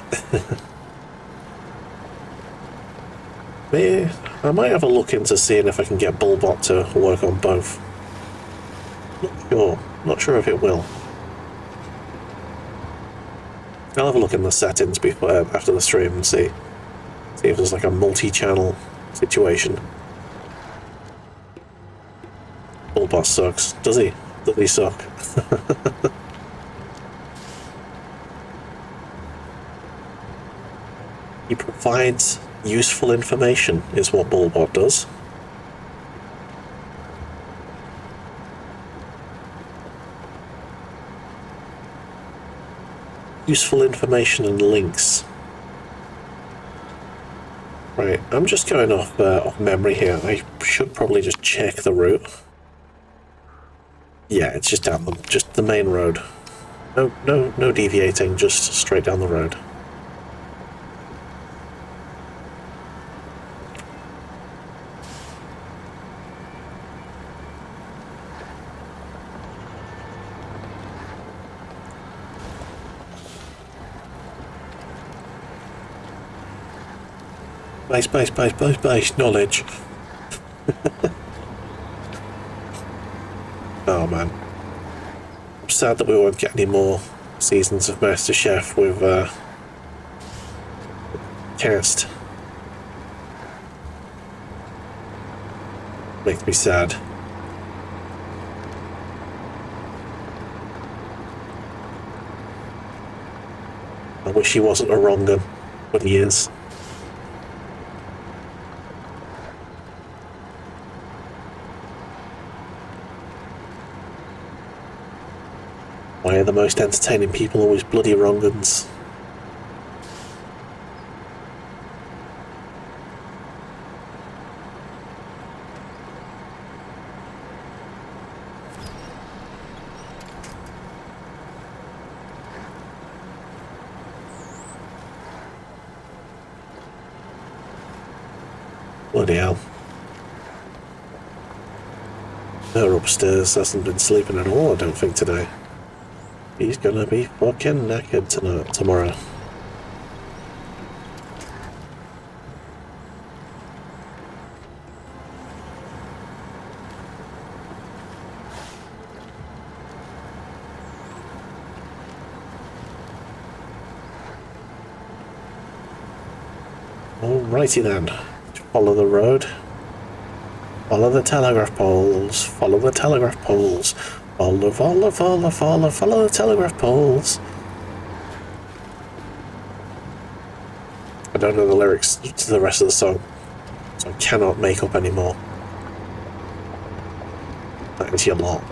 I might have a look into seeing if I can get Bullbot to work on both. Not sure if it will. I'll have a look in the settings before after the stream and see if there's like a multi-channel situation. Bullbot sucks. Does he? Does he suck? He provides useful information, is what Bullbot does. Useful information and links. Right, I'm just going off memory here. I should probably just check the route. Yeah, it's just just the main road. No deviating, just straight down the road. Base, knowledge. Oh man. I'm sad that we won't get any more seasons of MasterChef with cast. Makes me sad. I wish he wasn't a wrong one, but he is. Why are the most entertaining people always bloody wrong uns? Bloody hell. Her upstairs hasn't been sleeping at all, I don't think, today. He's gonna be fucking knackered tomorrow. Alrighty then. Follow the road. Follow the telegraph poles. Follow the telegraph poles. Follow the telegraph poles. I don't know the lyrics to the rest of the song, so I cannot make up any more. That is your lot.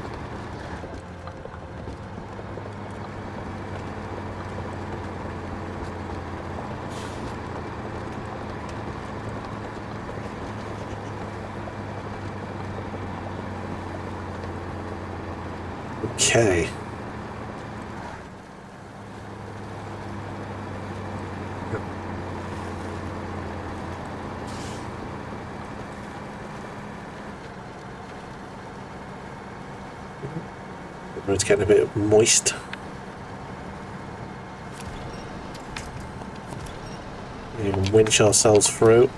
Okay. It's getting a bit moist. We can winch ourselves through.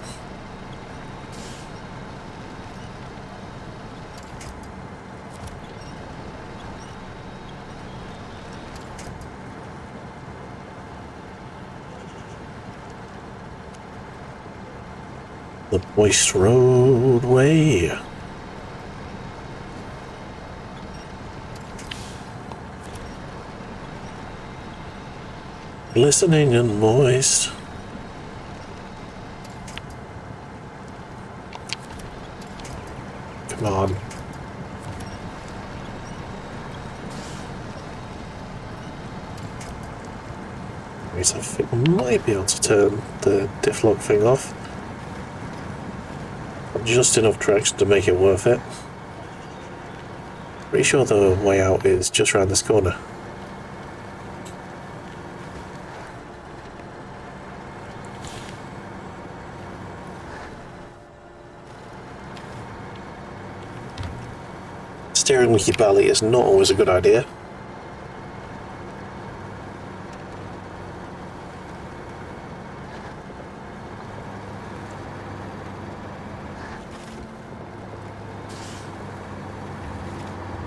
The moist roadway. Glistening and moist. Come on. I think we might be able to turn the diff lock thing off. Just enough traction to make it worth it. Pretty sure the way out is just around this corner. Steering with your belly is not always a good idea.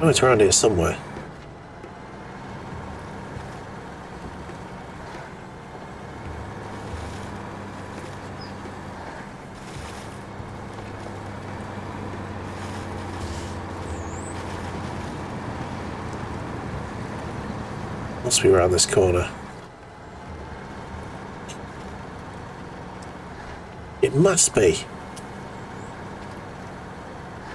Oh, it's around here somewhere. Must be around this corner. It must be.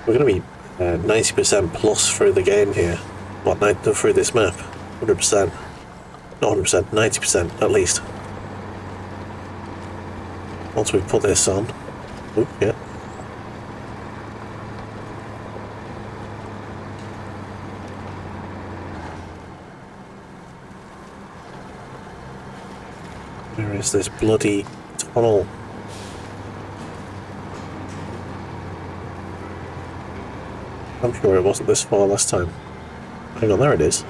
We're going to be 90% plus through the game here. What, through this map? 100%. Not 100%, 90% at least. Once we put this on. Oop, yeah. Where is this bloody tunnel? I'm sure it wasn't this far last time. Hang on, there it is.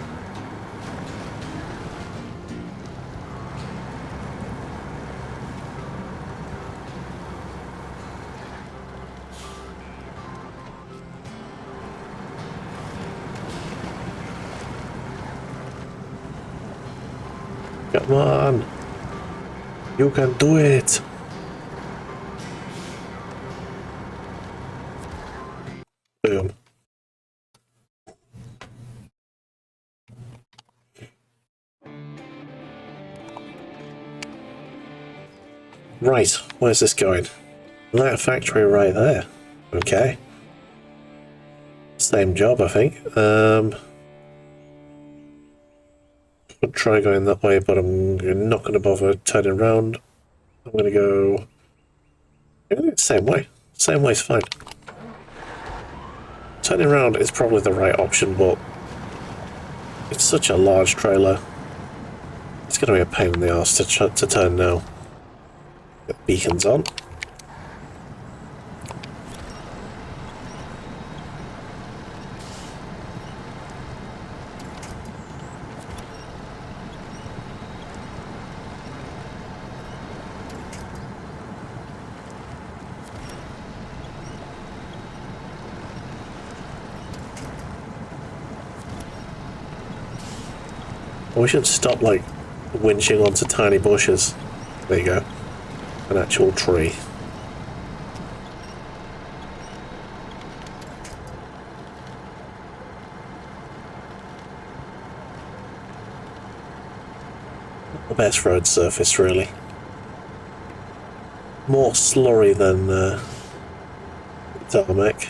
Come on! You can do it! Boom. Right, where's this going? That factory right there. Okay. Same job, I think. I'll try going that way, but I'm not going to bother turning around. I'm going to go... Same way. Same way's fine. Turning around is probably the right option, but it's such a large trailer. It's going to be a pain in the arse to turn now. Get beacons on. We should stop, like, winching onto tiny bushes. There you go. An actual tree. The best road surface, really. More slurry than tarmac.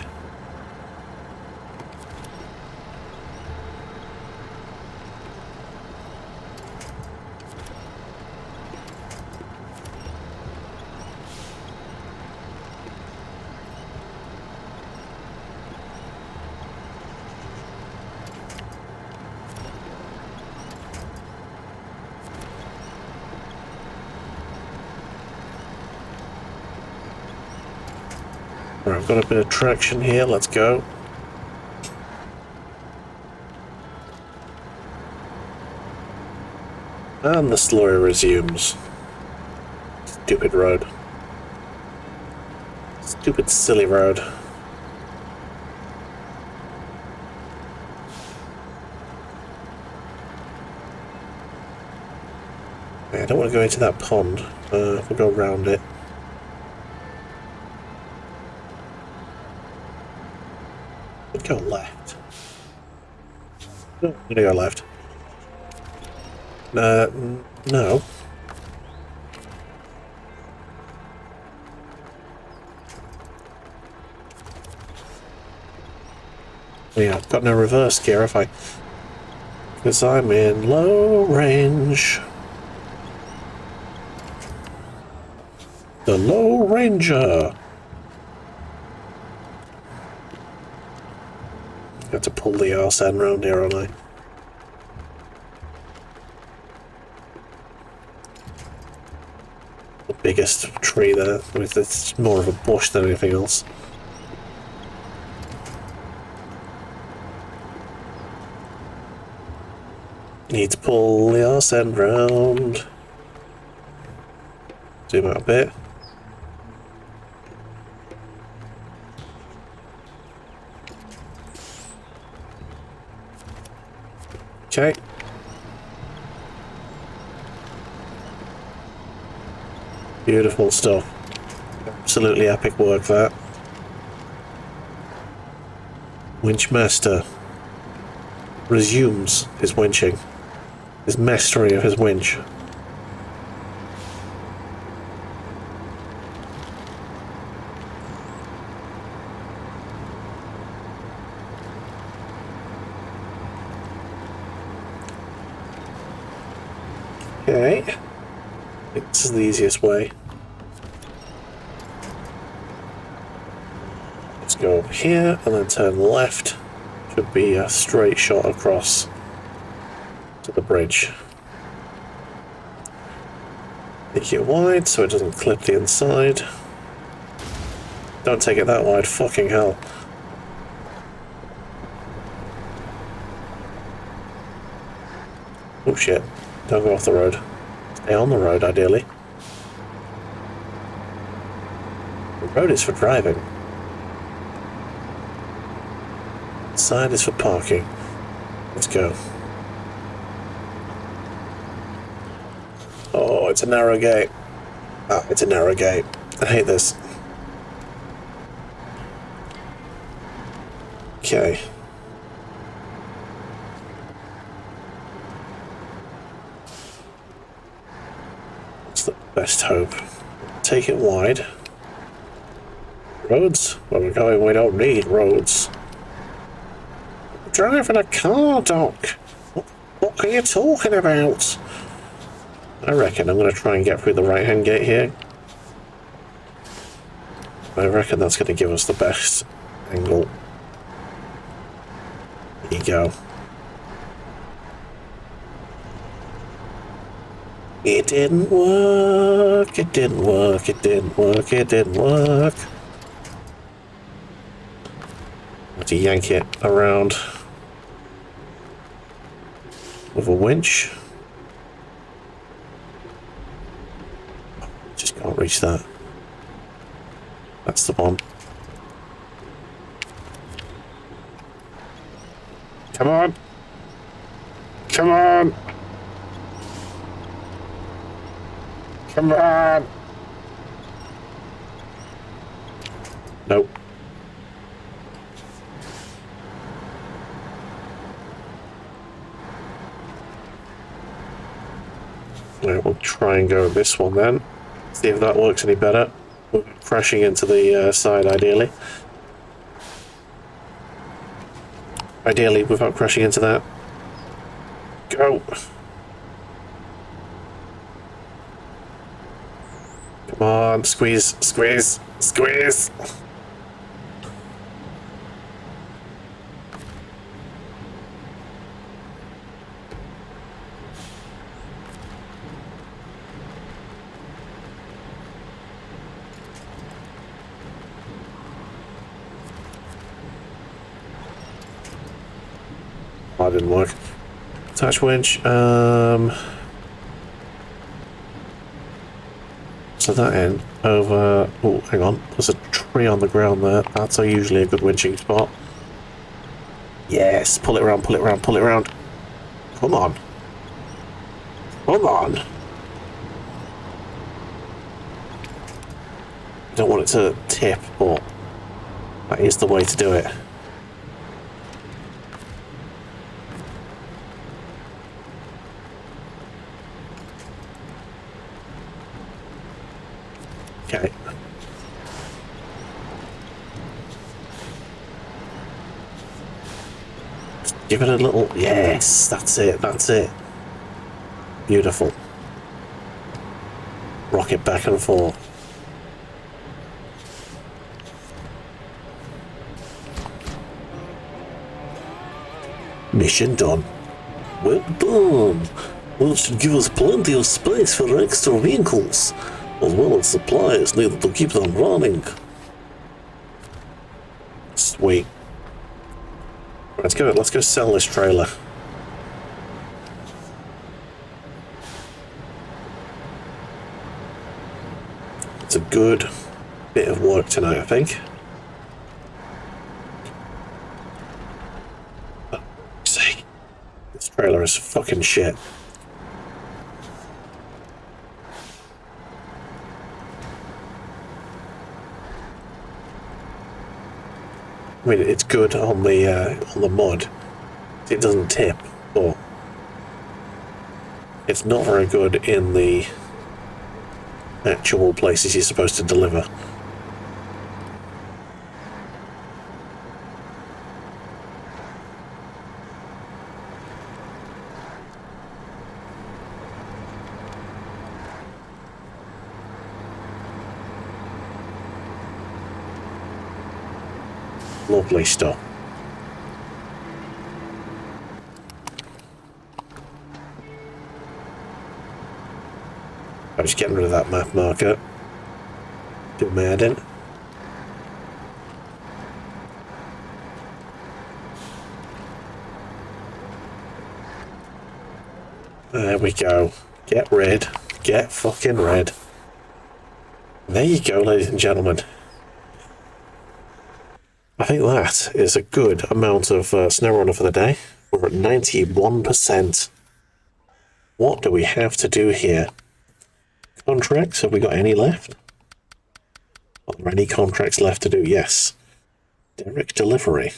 Right, I've got a bit of traction here. Let's go. And the slurry resumes. Stupid road. Stupid, silly road. I don't want to go into that pond. We'll go around it. We'll go left. No, I'm gonna go left. No. Yeah, I've got no reverse gear, have I? Because I'm in low range. The Low Ranger. Got to pull the arse end round here, aren't I? The biggest tree there. It's more of a bush than anything else. Need to pull the arse end round. Zoom out a bit. Okay. Beautiful stuff. Absolutely epic work, that. Winchmaster resumes his winching. His mastery of his winch. Okay. I think this is the easiest way. Let's go here and then turn left. Should be a straight shot across to the bridge. Make it wide so it doesn't clip the inside. Don't take it that wide, fucking hell. Oh shit. Don't go off the road. Stay on the road, ideally. The road is for driving. The side is for parking. Let's go. Oh, it's a narrow gate. Ah, it's a narrow gate. I hate this. Okay. Best hope. Take it wide. Roads? Where we're going, we don't need roads. I'm driving a car, Doc. What are you talking about? I reckon I'm going to try and get through the right-hand gate here. I reckon that's going to give us the best angle. There you go. It didn't work, it didn't work, it didn't work, it didn't work. I have to yank it around with a winch. Just can't reach that. That's the one. Come on! Come on! Come on! Nope. Right, we'll try and go this one then. See if that works any better. We're crashing into the side, ideally. Ideally, without crashing into that. Go! Come on, squeeze, squeeze, squeeze! that didn't work. Attach winch. So that end over... Oh, hang on. There's a tree on the ground there. That's usually a good winching spot. Yes, pull it around, pull it around, pull it around. Come on. Come on. I don't want it to tip, but that is the way to do it. Okay. Give it a little... Yes, that's it, that's it. Beautiful. Rock it back and forth. Mission done. Well done. Well, it should give us plenty of space for extra vehicles, as well as supplies needed to keep them running. Sweet. Let's go sell this trailer. It's a good bit of work tonight, I think. Oh, sake. This trailer is fucking shit. I mean, it's good on the mod. It doesn't tip, but it's not very good in the actual places you're supposed to deliver. Lovely stuff. I was getting rid of that map marker. Do my head in. There we go. Get red. Get fucking red. There you go, ladies and gentlemen. I think that is a good amount of Snowrunner for the day. We're at 91%. What do we have to do here? Contracts, have we got any left? Are there any contracts left to do? Yes. Direct delivery.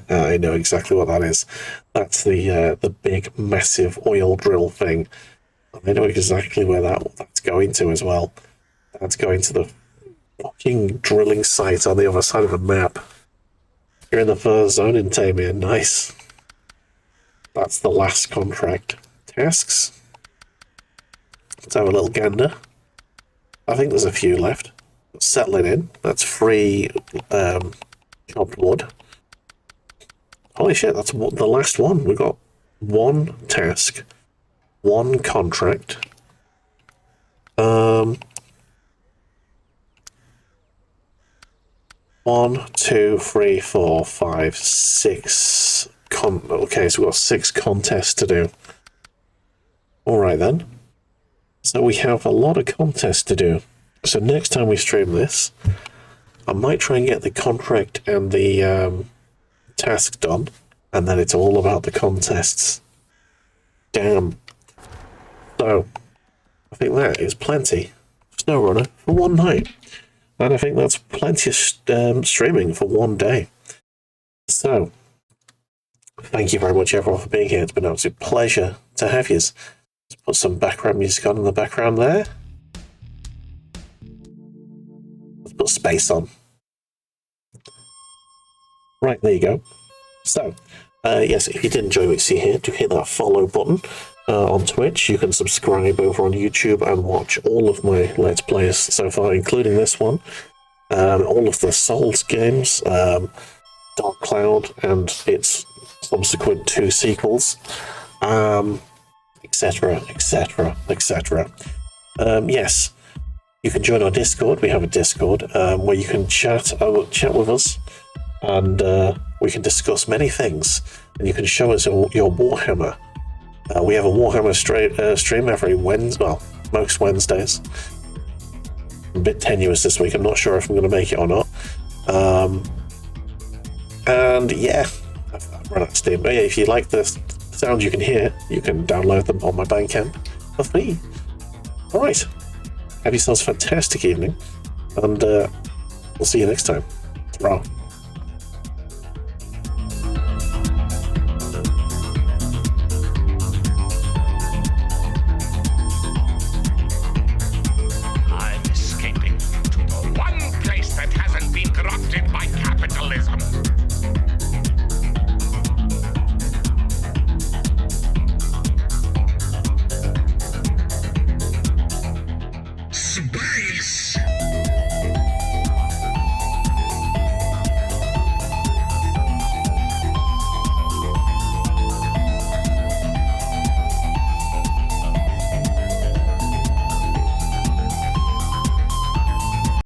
I know exactly what that is. That's the big, massive oil drill thing. I know exactly where that's going to as well. That's going to the fucking drilling site on the other side of the map. You're in the first zone in Taymyr. Nice. That's the last contract. Tasks. Let's have a little gander. I think there's a few left. Settling in. That's free chopped wood. Holy shit, that's the last one. We've got one task, one contract. 1, 2, 3, 4, 5, 6. Okay, so we've got 6 contests to do. Alright then. So we have a lot of contests to do. So next time we stream this, I might try and get the contract and the task done, and then it's all about the contests. Damn. So, I think that is plenty Snowrunner for one night. And I think that's plenty of streaming for one day. So, thank you very much everyone for being here. It's been an absolute pleasure to have you. Let's put some background music on in the background there. Let's put space on. Right, there you go. So, yes, if you did enjoy what you see here, do hit that follow button on Twitch. You can subscribe over on YouTube and watch all of my Let's Plays so far, including this one. All of the Souls games, Dark Cloud and its subsequent 2 sequels, etc., etc., etc. Yes, you can join our Discord. We have a Discord where you can chat with us. and we can discuss many things. And you can show us your Warhammer. We have a Warhammer stream every Wednesday, well, most Wednesdays. A bit tenuous this week. I'm not sure if I'm going to make it or not. And yeah, I've run out of steam. But yeah, if you like the sounds you can hear, you can download them on my Bandcamp for free. All right. Have yourselves a fantastic evening, and we'll see you next time. Ta-ra.